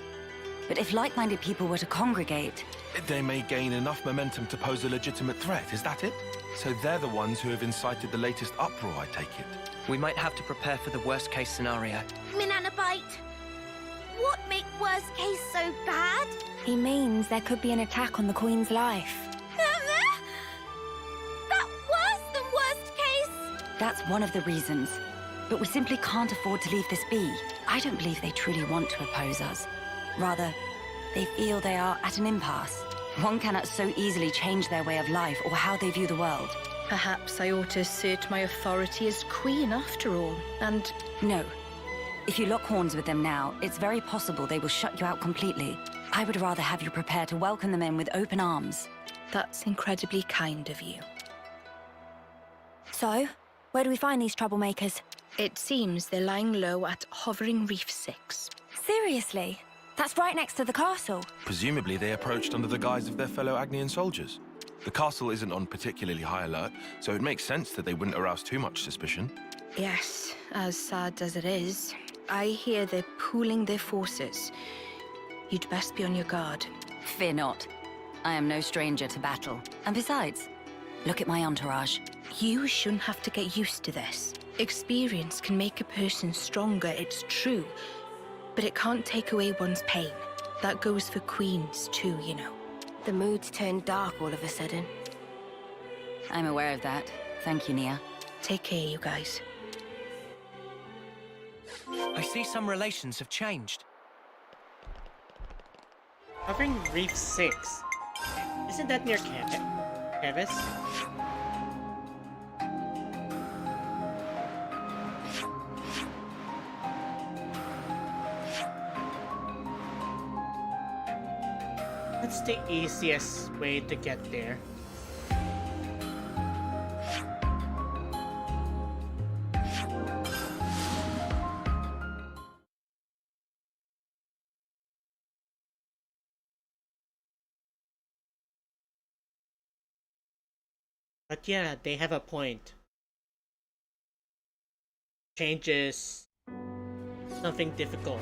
But if like-minded people were to congregate...
They may gain enough momentum to pose a legitimate threat, is that it? So they're the ones who have incited the latest uproar, I take it.
We might have to prepare for the worst-case scenario.
Minanabite, what make worst case so bad?
He means there could be an attack on the Queen's life.
That worse than worst case?
That's one of the reasons. But we simply can't afford to leave this be. I don't believe they truly want to oppose us. Rather, they feel they are at an impasse. One cannot so easily change their way of life or how they view the world.
Perhaps I ought to assert my authority as queen after all, and...
No. If you lock horns with them now, it's very possible they will shut you out completely. I would rather have you prepare to welcome them in with open arms.
That's incredibly kind of you.
So, where do we find these troublemakers?
It seems they're lying low at Hovering Reef 6.
Seriously? That's right next to the castle.
Presumably they approached under the guise of their fellow Agnian soldiers. The castle isn't on particularly high alert, so it makes sense that they wouldn't arouse too much suspicion.
Yes, as sad as it is, I hear they're pooling their forces. You'd best be on your guard.
Fear not. I am no stranger to battle. And besides, look at my entourage.
You shouldn't have to get used to this. Experience can make a person stronger, it's true. But it can't take away one's pain. That goes for queens too, you know.
The mood's turned dark all of a sudden.
I'm aware of that. Thank you, Nia.
Take care, you guys.
I see some relations have changed.
Hovering Reef 6. Isn't that near Kevis? What's the easiest way to get there? But yeah, they have a point. Change is something difficult.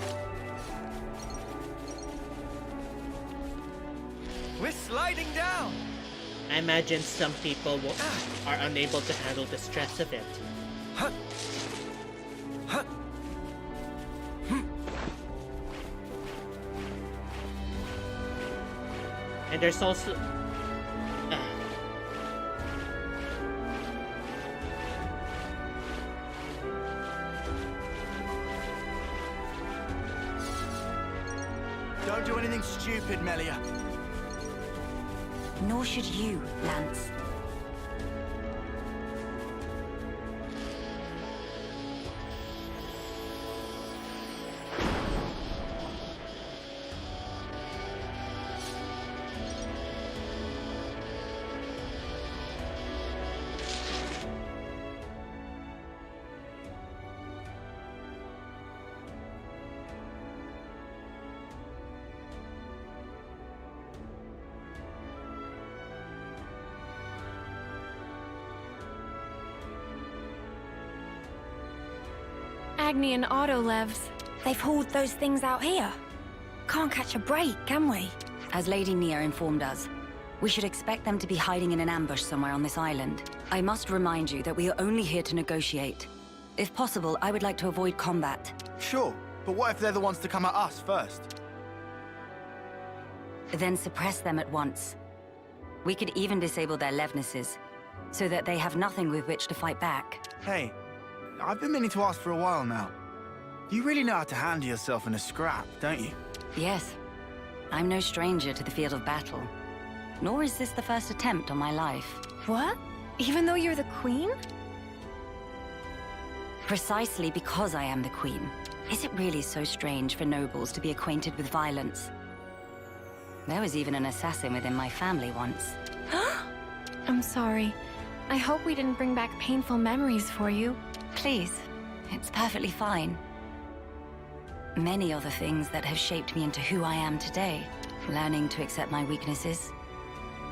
We're sliding down!
I imagine some people are unable to handle the stress of it. And there's also...
Don't do anything stupid, Melia.
Nor should you, Lance.
Agnian Autolevs. They've hauled those things out here. Can't catch a break, can we?
As Lady Nia informed us, we should expect them to be hiding in an ambush somewhere on this island. I must remind you that we are only here to negotiate. If possible, I would like to avoid combat.
Sure, but what if they're the ones to come at us first?
Then suppress them at once. We could even disable their levnesses, so that they have nothing with which to fight back.
Hey, I've been meaning to ask for a while now. You really know how to handle yourself in a scrap, don't you?
Yes. I'm no stranger to the field of battle. Nor is this the first attempt on my life.
What? Even though you're the queen?
Precisely because I am the queen. Is it really so strange for nobles to be acquainted with violence? There was even an assassin within my family once.
I'm sorry. I hope we didn't bring back painful memories for you.
Please, it's perfectly fine. Many are the things that have shaped me into who I am today. Learning to accept my weaknesses,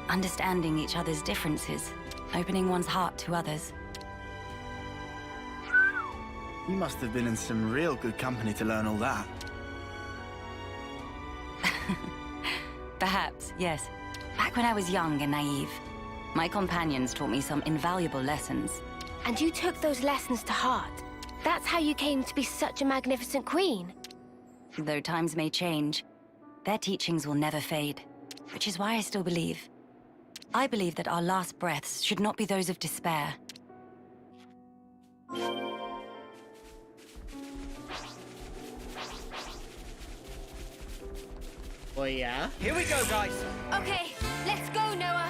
understanding each other's differences, opening one's heart to others.
You must have been in some real good company to learn all that.
Perhaps, yes. Back when I was young and naive, my companions taught me some invaluable lessons.
And you took those lessons to heart. That's how you came to be such a magnificent queen.
Though times may change, their teachings will never fade, which is why I still believe. I believe that our last breaths should not be those of despair.
Oh yeah?
Here we go, guys.
Okay, let's go, Noah.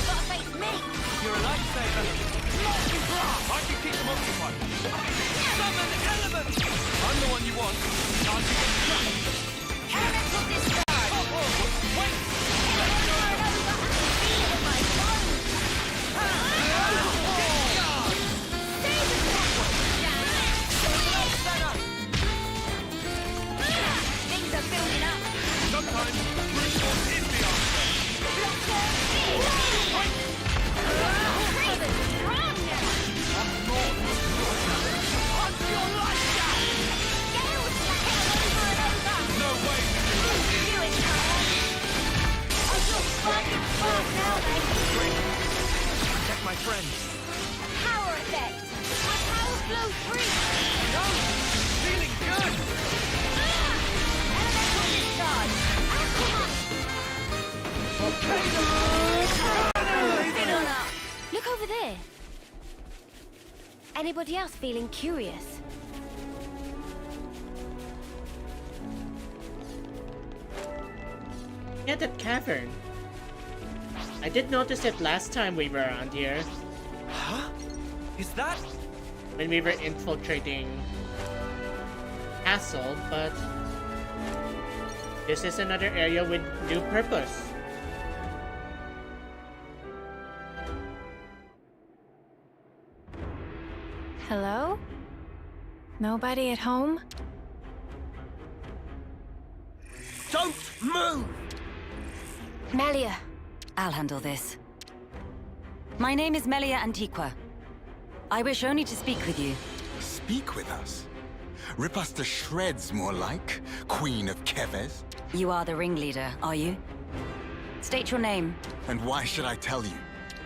Gotta face me.
You're a light lightsaber! Lightning blast! I can keep them occupied. Summon element! I'm the one you want. Time to get crushed.
Elemental discharge!
Wait!
Things are building up.
Sometimes brute force is the answer. No way!
Protect my friends.
Power effect. My power flow free.
No! Feeling good!
Elemental discharge.
Look over there. Anybody else feeling curious?
Yeah, that cavern. I did notice it last time we were around here.
Huh? Is that?
When we were infiltrating Castle, but this is another area with new purpose.
Hello? Nobody at home?
Don't move!
Melia.
I'll handle this. My name is Melia Antiqua. I wish only to speak with you.
Speak with us? Rip us to shreds, more like, Queen of Keves?
You are the ringleader, are you? State your name.
And why should I tell you?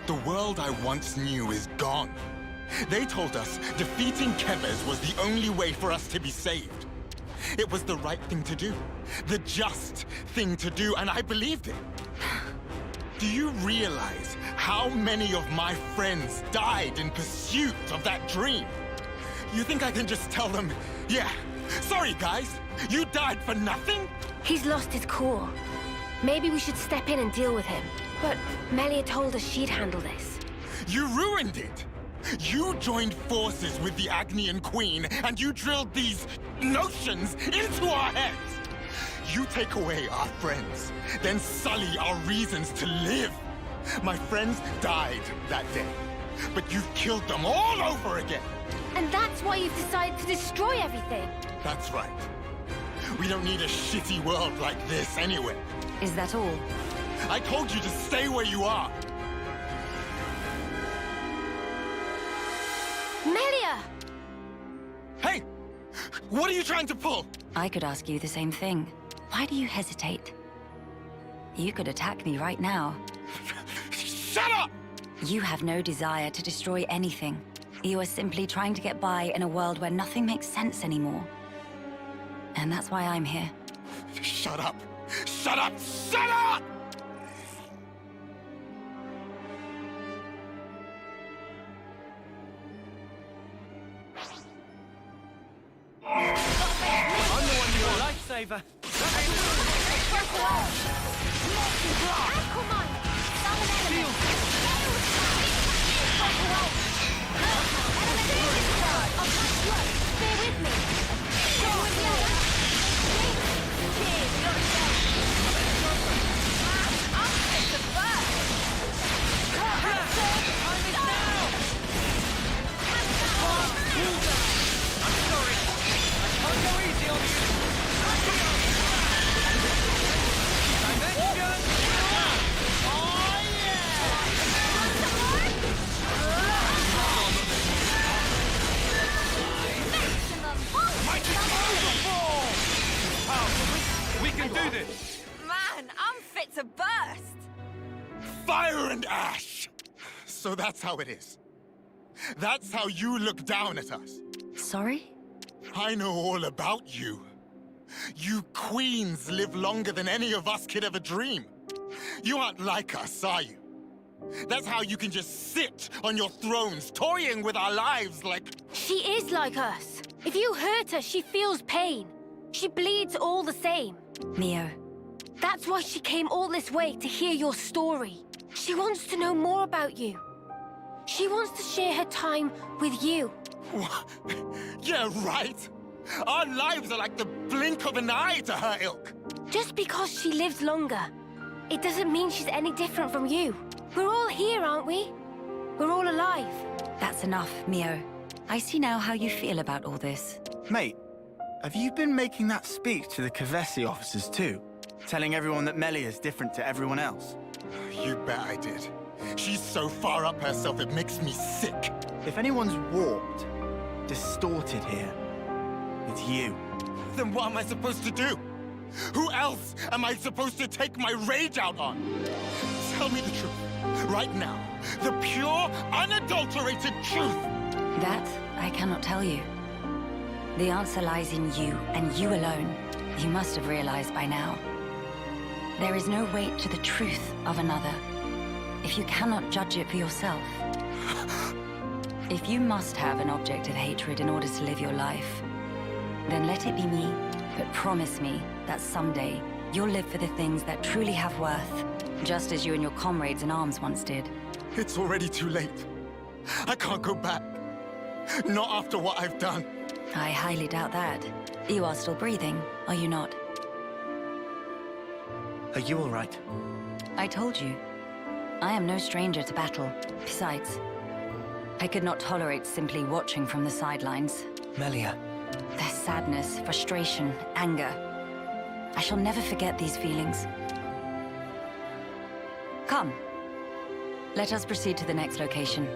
The world I once knew is gone. They told us defeating Keves was the only way for us to be saved. It was the right thing to do. The just thing to do, and I believed it. Do you realize how many of my friends died in pursuit of that dream? You think I can just tell them, yeah, sorry guys, you died for nothing?
He's lost his core. Maybe we should step in and deal with him. But Melia told us she'd handle this.
You ruined it! You joined forces with the Agnian Queen, and you drilled these notions into our heads! You take away our friends, then sully our reasons to live. My friends died that day, but you've killed them all over again!
And that's why you've decided to destroy everything.
That's right. We don't need a shitty world like this anyway.
Is that all?
I told you to stay where you are!
Melia!
Hey! What are you trying to pull?
I could ask you the same thing. Why do you hesitate? You could attack me right now.
Shut up!
You have no desire to destroy anything. You are simply trying to get by in a world where nothing makes sense anymore. And that's why I'm here.
Shut up! Shut up! Shut up!
I'm the one you want. Lightsaber!
Stay with me.
We can do this!
Man, I'm fit to burst.
Fire and ash! So that's how it is. That's how you look down at us.
Sorry?
I know all about you. You queens live longer than any of us could ever dream. You aren't like us, are you? That's how you can just sit on your thrones, toying with our lives like...
She is like us. If you hurt her, she feels pain. She bleeds all the same.
Mio.
That's why she came all this way to hear your story. She wants to know more about you. She wants to share her time with you.
Yeah, right. Our lives are like the blink of an eye to her ilk.
Just because she lives longer, it doesn't mean she's any different from you. We're all here, aren't we? We're all alive.
That's enough, Mio. I see now how you feel about all this.
Mate, have you been making that speech to the Kavesi officers too? Telling everyone that Melia is different to everyone else?
You bet I did. She's so far up herself, it makes me sick.
If anyone's warped, distorted here, it's you.
Then what am I supposed to do? Who else am I supposed to take my rage out on? Tell me the truth, right now. The pure, unadulterated truth.
That I cannot tell you. The answer lies in you, and you alone. You must have realized by now. There is no weight to the truth of another, if you cannot judge it for yourself. If you must have an object of hatred in order to live your life, then let it be me, but promise me that someday you'll live for the things that truly have worth, just as you and your comrades in arms once did.
It's already too late. I can't go back. Not after what I've done.
I highly doubt that. You are still breathing, are you not?
Are you all right?
I told you. I am no stranger to battle. Besides, I could not tolerate simply watching from the sidelines.
Melia.
Their sadness, frustration, anger. I shall never forget these feelings. Come. Let us proceed to the next location.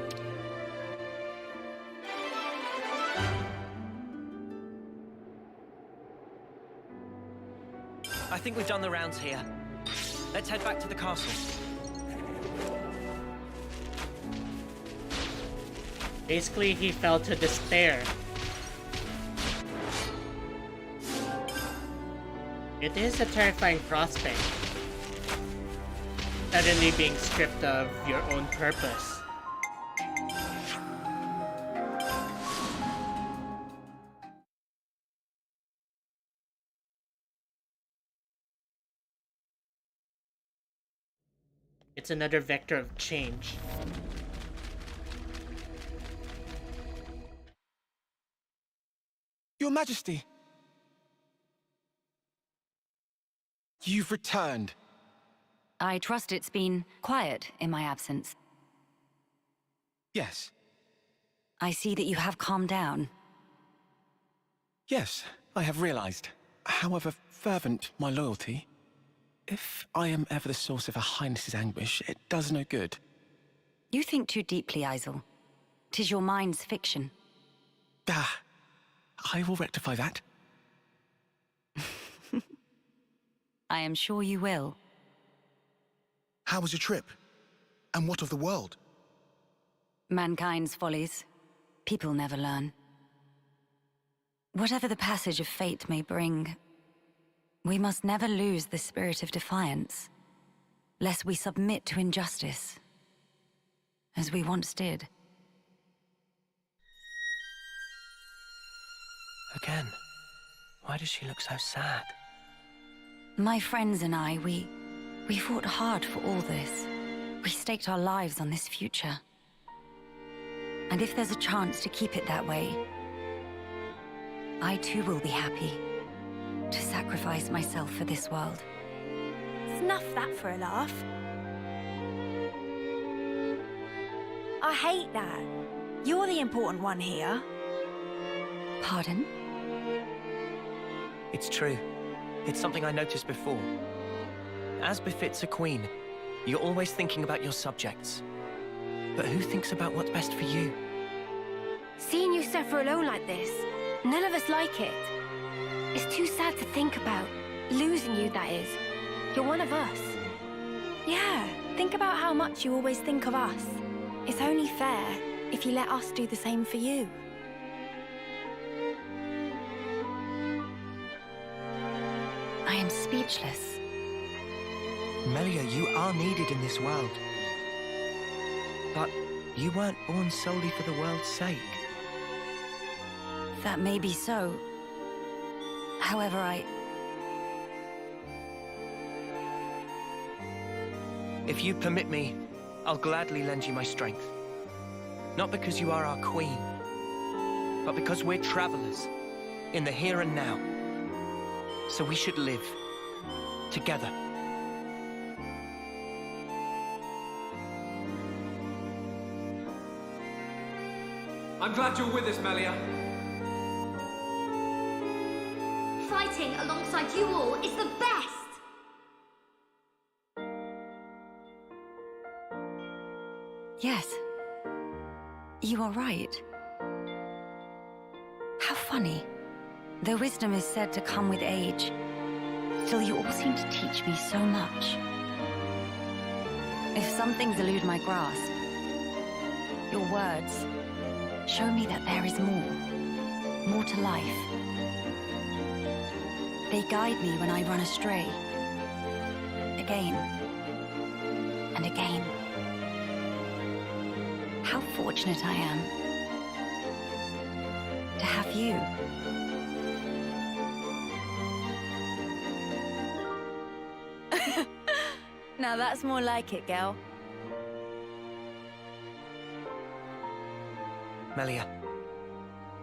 I think we've done the rounds here. Let's head back to the castle.
Basically, he fell to despair. It is a terrifying prospect. Suddenly being stripped of your own purpose. It's another vector of change.
Your Majesty! You've returned.
I trust it's been quiet in my absence.
Yes.
I see that you have calmed down.
Yes, I have realized. However fervent my loyalty, if I am ever the source of Her Highness's anguish, it does no good.
You think too deeply, Isel. 'Tis your mind's fiction.
Ah, I will rectify that.
I am sure you will.
How was your trip? And what of the world?
Mankind's follies. People never learn. Whatever the passage of fate may bring, we must never lose the spirit of defiance, lest we submit to injustice, as we once did.
Again. Why does she look so sad?
My friends and I, we fought hard for all this. We staked our lives on this future. And if there's a chance to keep it that way, I too will be happy to sacrifice myself for this world.
Snuff that for a laugh. I hate that. You're the important one here.
Pardon?
It's true. It's something I noticed before. As befits a queen, you're always thinking about your subjects. But who thinks about what's best for you?
Seeing you suffer alone like this, none of us like it. It's too sad to think about. Losing you, that is. You're one of us.
Yeah, think about how much you always think of us. It's only fair if you let us do the same for you.
I am speechless.
Melia, you are needed in this world. But you weren't born solely for the world's sake.
That may be so. However,
If you permit me, I'll gladly lend you my strength. Not because you are our queen, but because we're travelers in the here and now. So we should live together.
I'm glad you're with us, Melia.
Fighting alongside you all is the best!
Yes. You are right. How funny. Though wisdom is said to come with age, still you all seem to teach me so much. If some things elude my grasp, your words show me that there is more to life. They guide me when I run astray, again and again. How fortunate I am to have you.
Now that's more like it, girl.
Melia,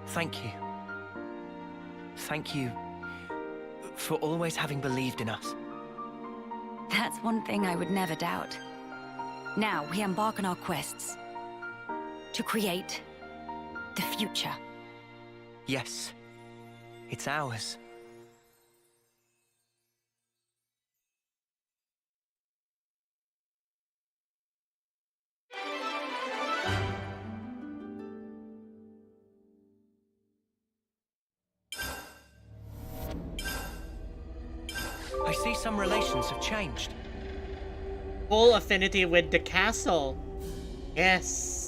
thank you. Thank you for always having believed in us.
That's one thing I would never doubt. Now we embark on our quests to create the future.
Yes, it's ours. I see some relations have changed.
Full affinity with the castle. Yes.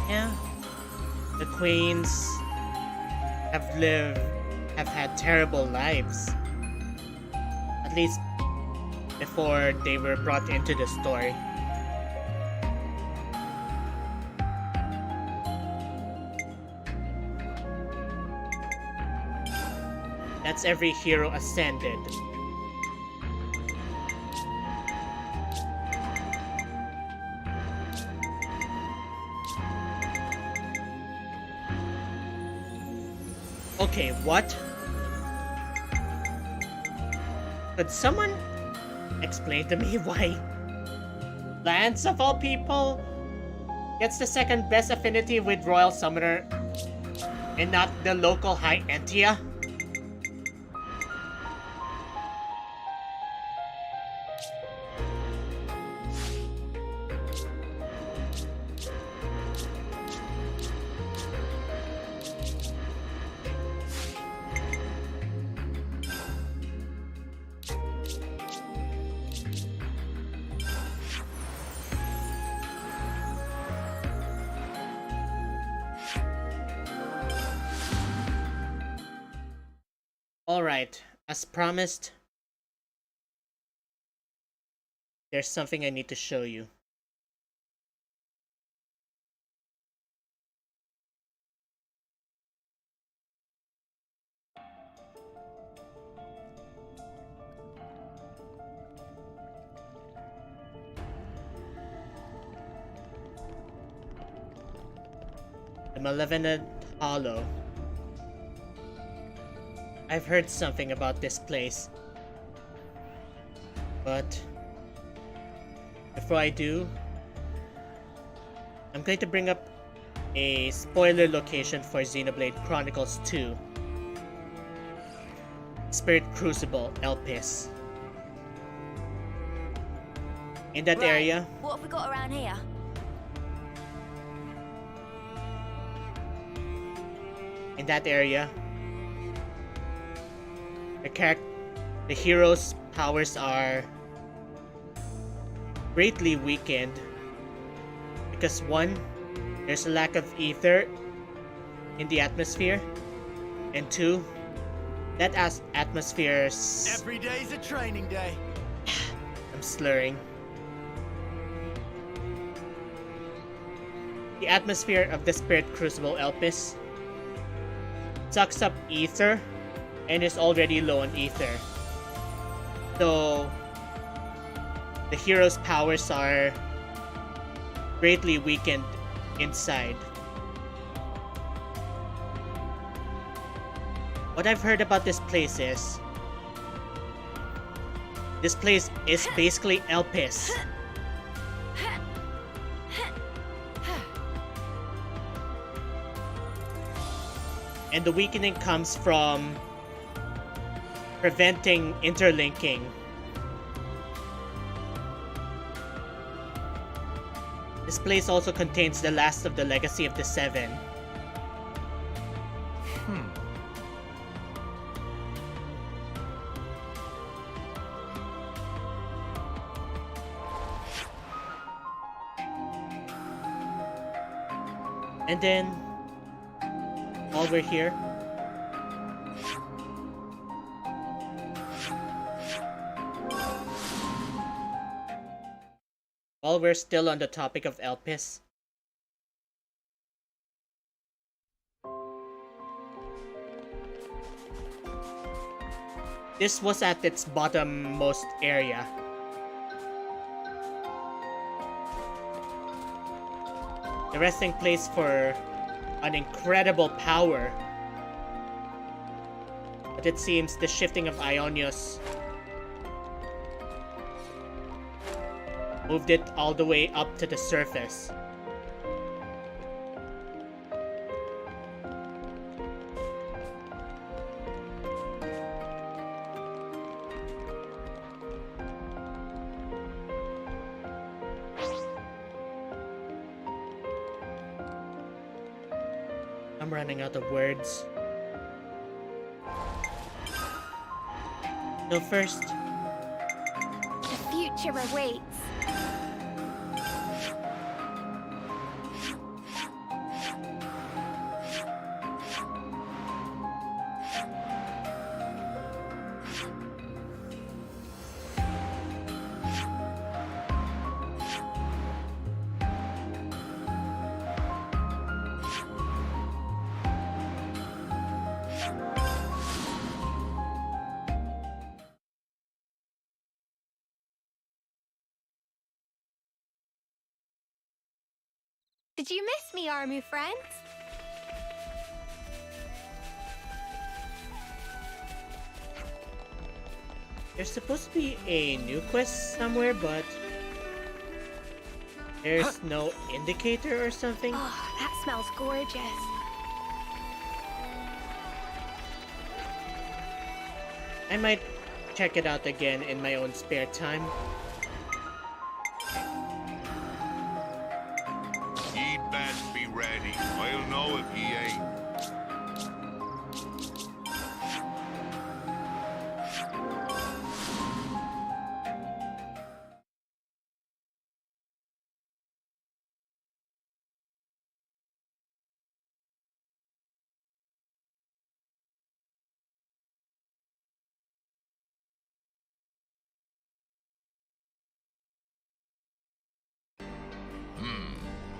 Yeah. The queens have had terrible lives. At least before they were brought into the story. That's every hero ascended. Okay, what? Could someone explain to me why Lance, of all people, gets the second best affinity with Royal Summoner and not the local High Entia? Alright, as promised, there's something I need to show you. The Malevolent Hollow. I've heard something about this place. But before I do, I'm going to bring up a spoiler location for Xenoblade Chronicles 2. Spirit Crucible, Elpis. In that area,
What have we got around here?
the hero's powers are greatly weakened because one, there's a lack of ether in the atmosphere, and two, that atmosphere's...
Every day's a training day.
I'm slurring. The atmosphere of the Spirit Crucible Elpis sucks up ether and is already low on ether. So the hero's powers are greatly weakened inside. What I've heard about this place is basically Elpis. And the weakening comes from preventing interlinking. This place also contains the last of the legacy of the Seven. And then, while we're here, while we're still on the topic of Elpis, this was at its bottommost area. The resting place for an incredible power. But it seems the shifting of Ionios moved it all the way up to the surface. I'm running out of words. So first,
The future awaits. Did you miss me, Armu friends?
there's supposed to be a new quest somewhere, but there's no indicator or something.
Oh, that smells gorgeous.
I might check it out again in my own spare time.
He'd best be ready. I'll know if he ain't.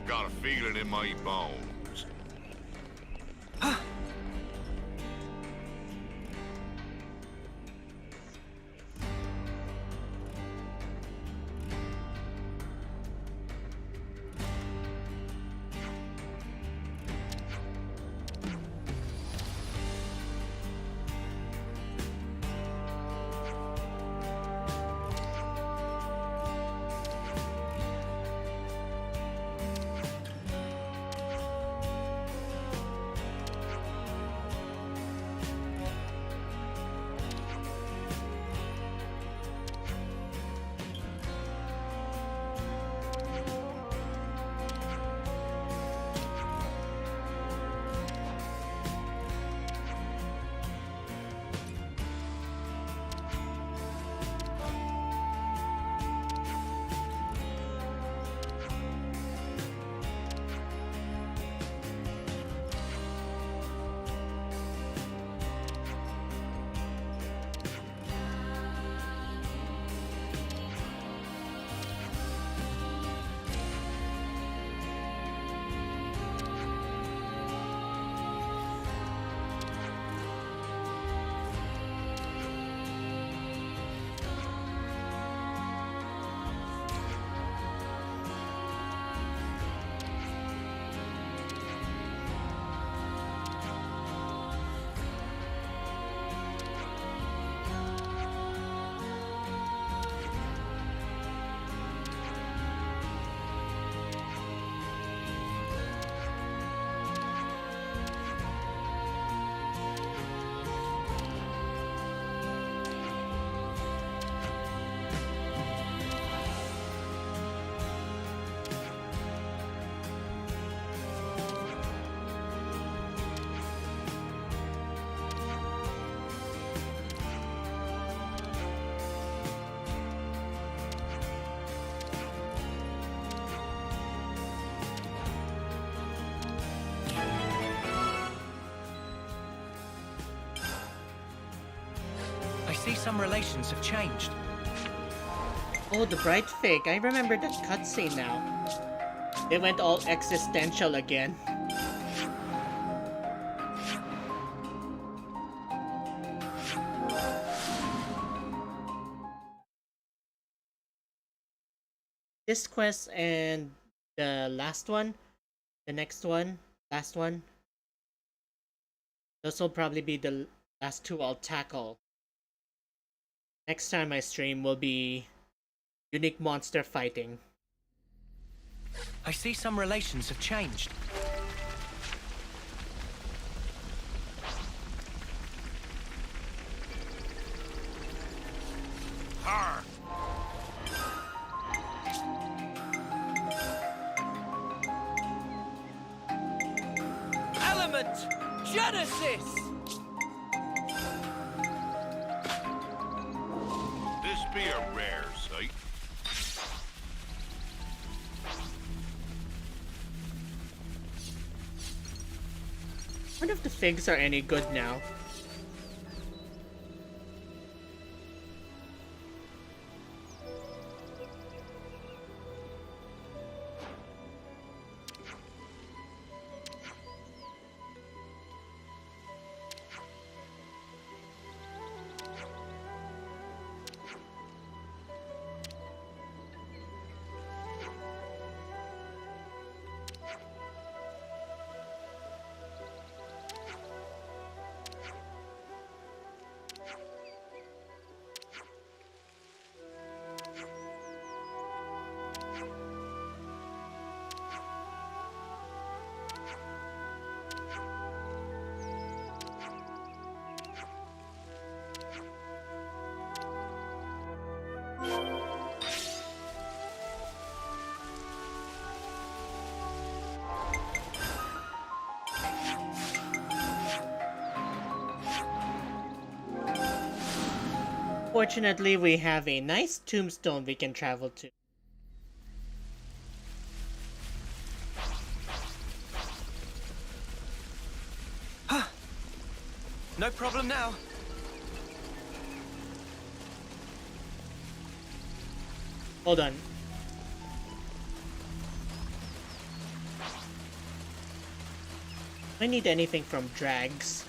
Got a feeling in my bones.
I see some relations have changed.
Oh, the bright fig. I remember that cutscene now. They went all existential again. This quest and the last one, the next one, last one. Those will probably be the last two I'll tackle. Next time I stream will be unique monster fighting.
I see some relations have changed.
Har!
Element! Genesis!
This be a rare sight.
I wonder if the figs are any good now. Fortunately, we have a nice tombstone we can travel to.
No problem now.
Hold on. Do I need anything from Drags?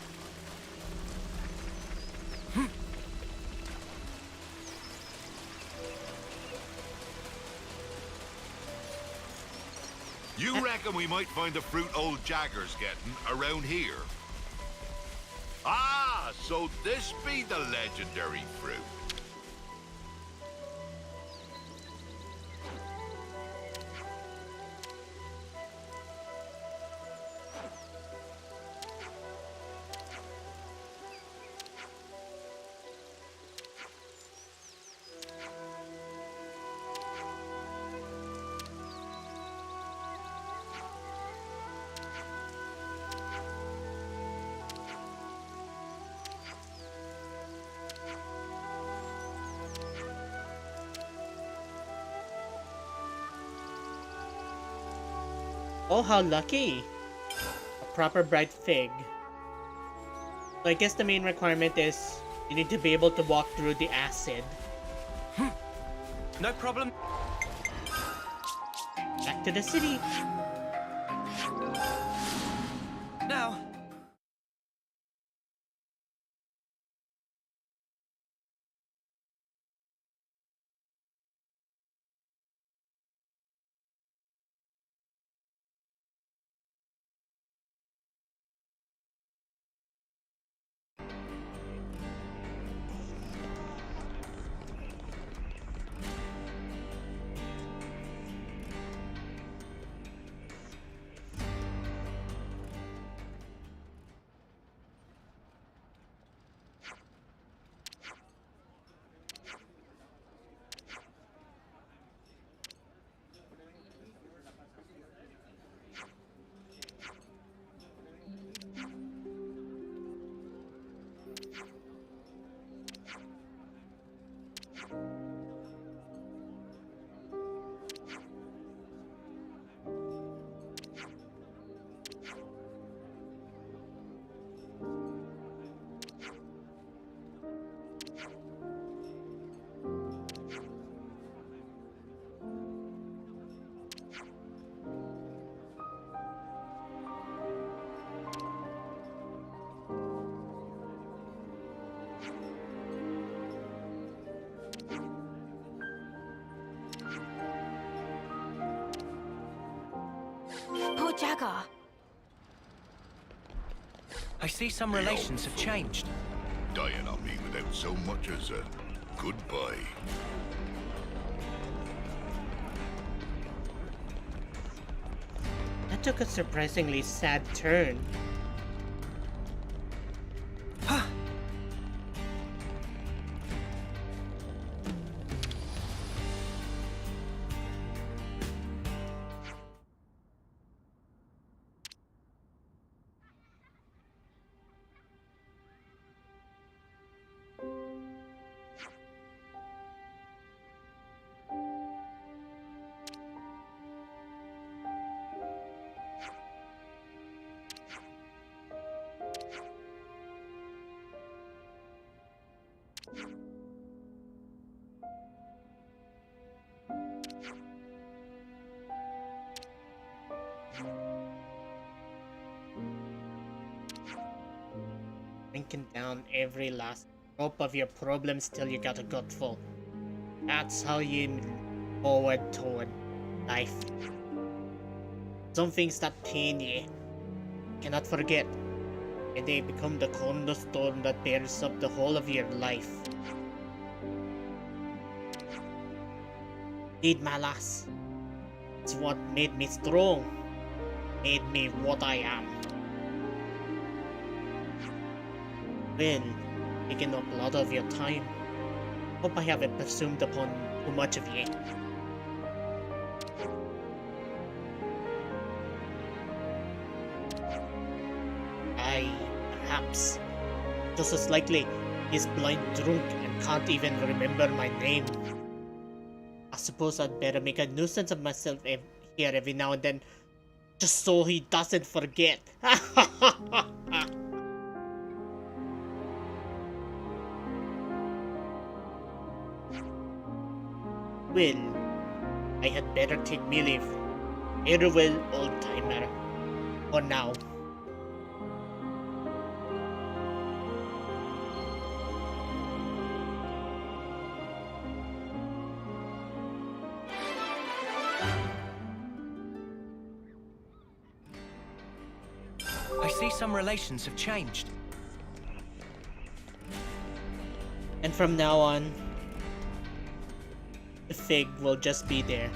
You reckon we might find the fruit old Jagger's getting around here? Ah, so this be the legendary fruit.
Oh, how lucky! A proper bright fig. So I guess the main requirement is you need to be able to walk through the acid.
No problem.
Back to the city.
Now.
Jagger.
I see some relations have changed.
Dying on me without so much as a goodbye.
That took a surprisingly sad turn. Drinking down every last drop of your problems till you got a gutful. That's how you move forward toward life. Some things that pain you cannot forget, and they become the cornerstone that bears up the whole of your life. Indeed, my lass, it's what made me strong, made me what I am. Well, taking up a lot of your time. Hope I haven't presumed upon too much of you. Perhaps. Just as likely, he's blind drunk and can't even remember my name. I suppose I'd better make a nuisance of myself here every now and then, just so he doesn't forget. Well, I had better take me leave. Farewell, old-timer. For now.
I see some relations have changed.
And from now on, the fig will just be there.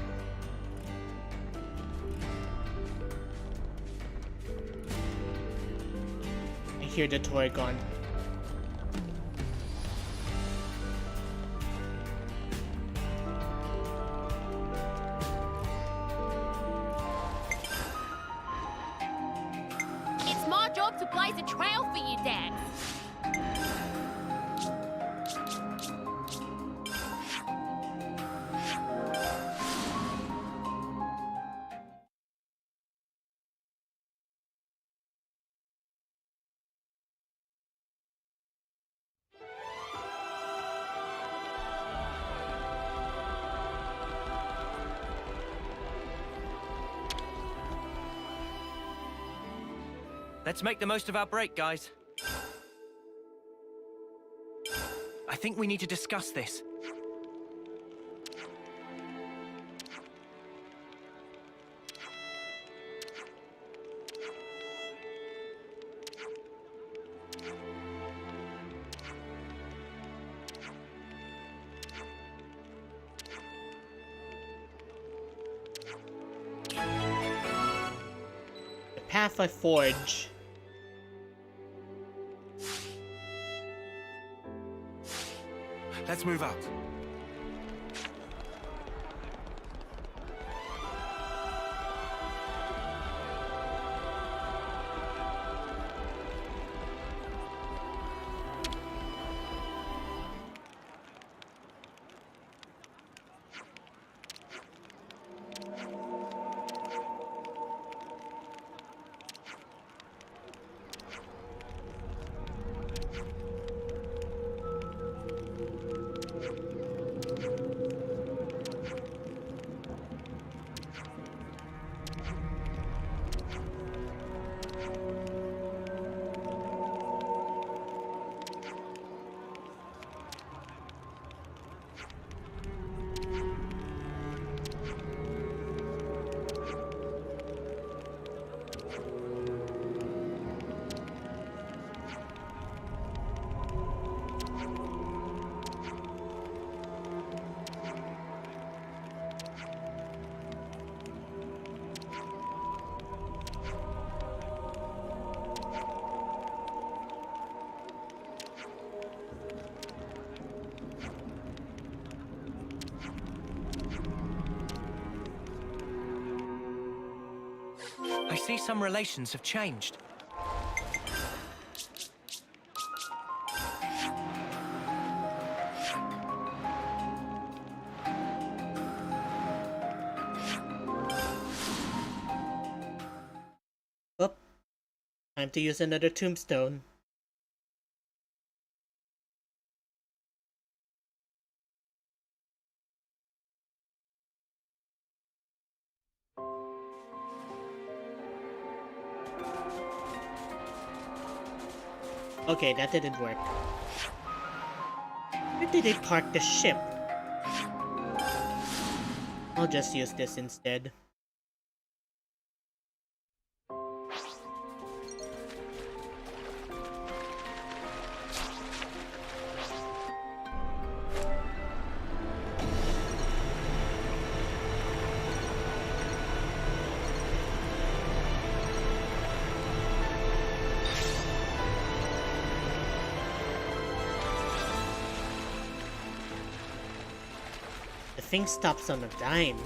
I hear the toy gone.
It's my job to blaze a trail for you, Dad.
Let's make the most of our break, guys. I think we need to discuss this.
The path I forge.
Let's move out.
see some relations have changed.
Oh, time to use another tombstone. Okay, that didn't work. Where did they park the ship? I'll just use this instead. The thing stops on a dime.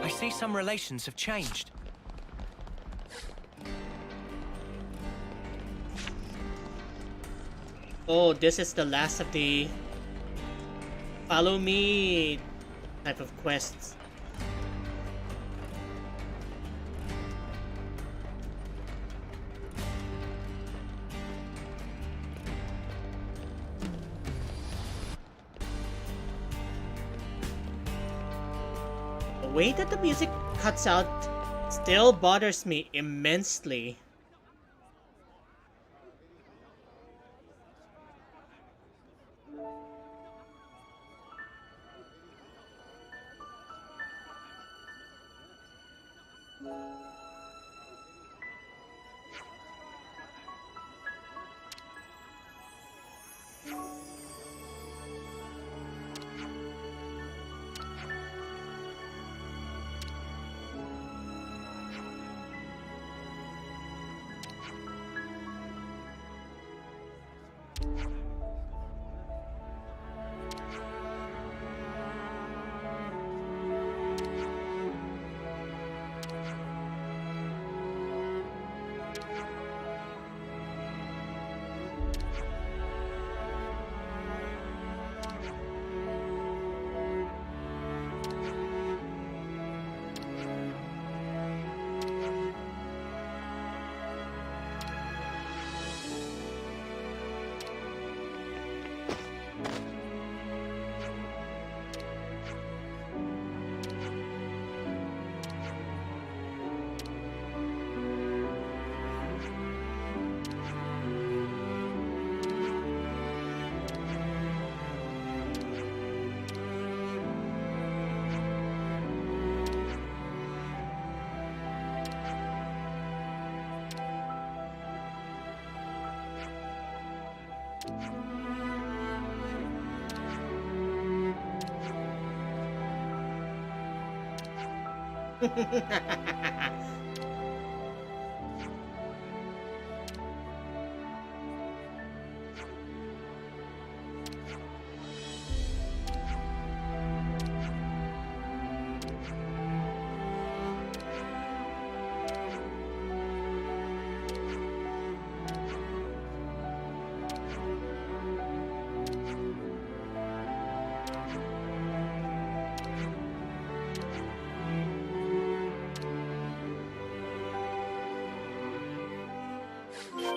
I see some relations have changed.
Oh, this is the last of the follow me type of quests. way that the music cuts out still bothers me immensely.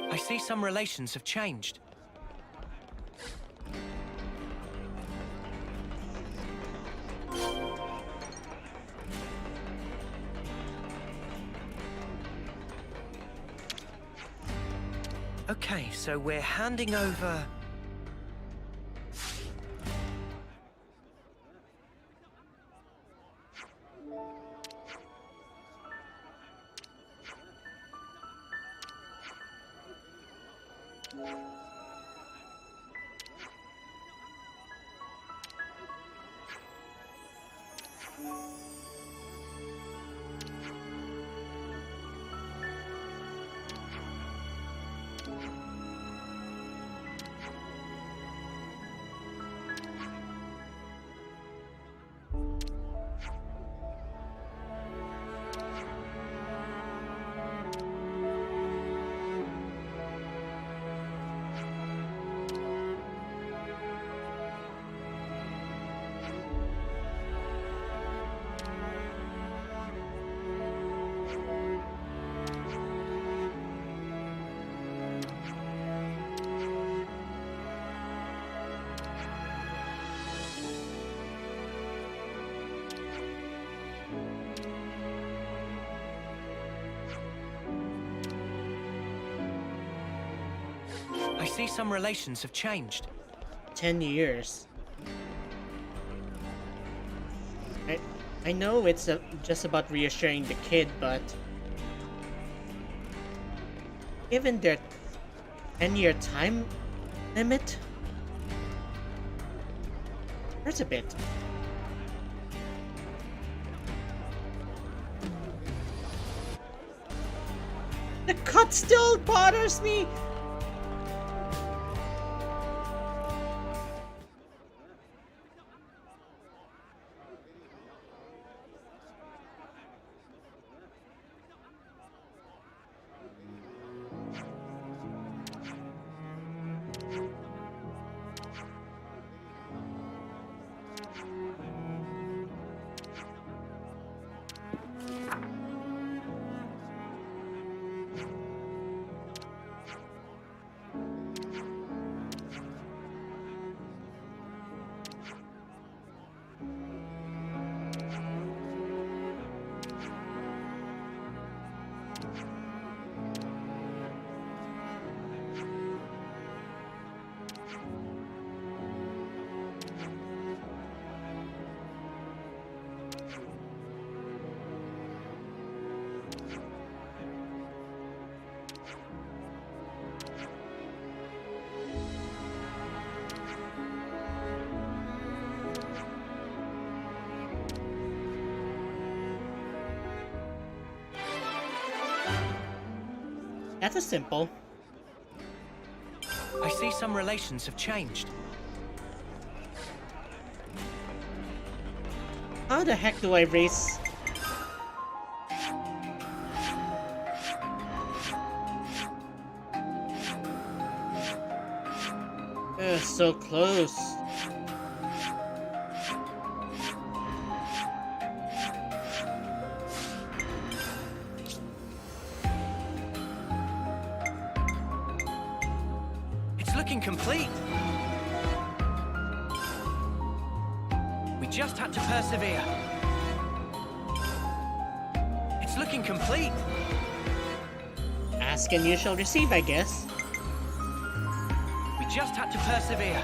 I see some relations have changed. Okay, so we're handing over... I see some relations have changed.
10 years. I know it's just about reassuring the kid, but given their 10-year time limit, hurts a bit. The cut still bothers me. That was simple.
I see some relations have changed.
How the heck do I raise... So close.
It's looking complete. We just had to persevere. It's looking complete.
Ask and you shall receive, I guess.
We just had to persevere.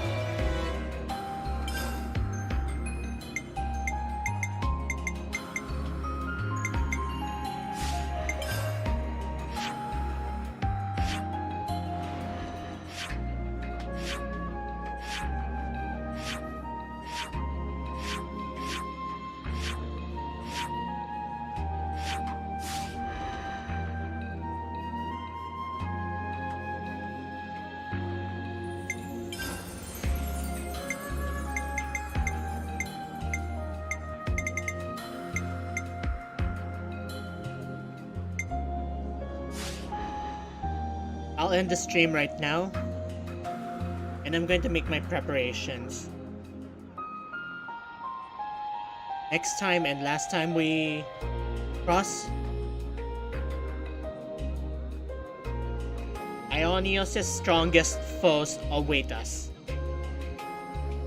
I'll end the stream right now, and I'm going to make my preparations. Next time and last time we cross, Ionios' strongest foes await us.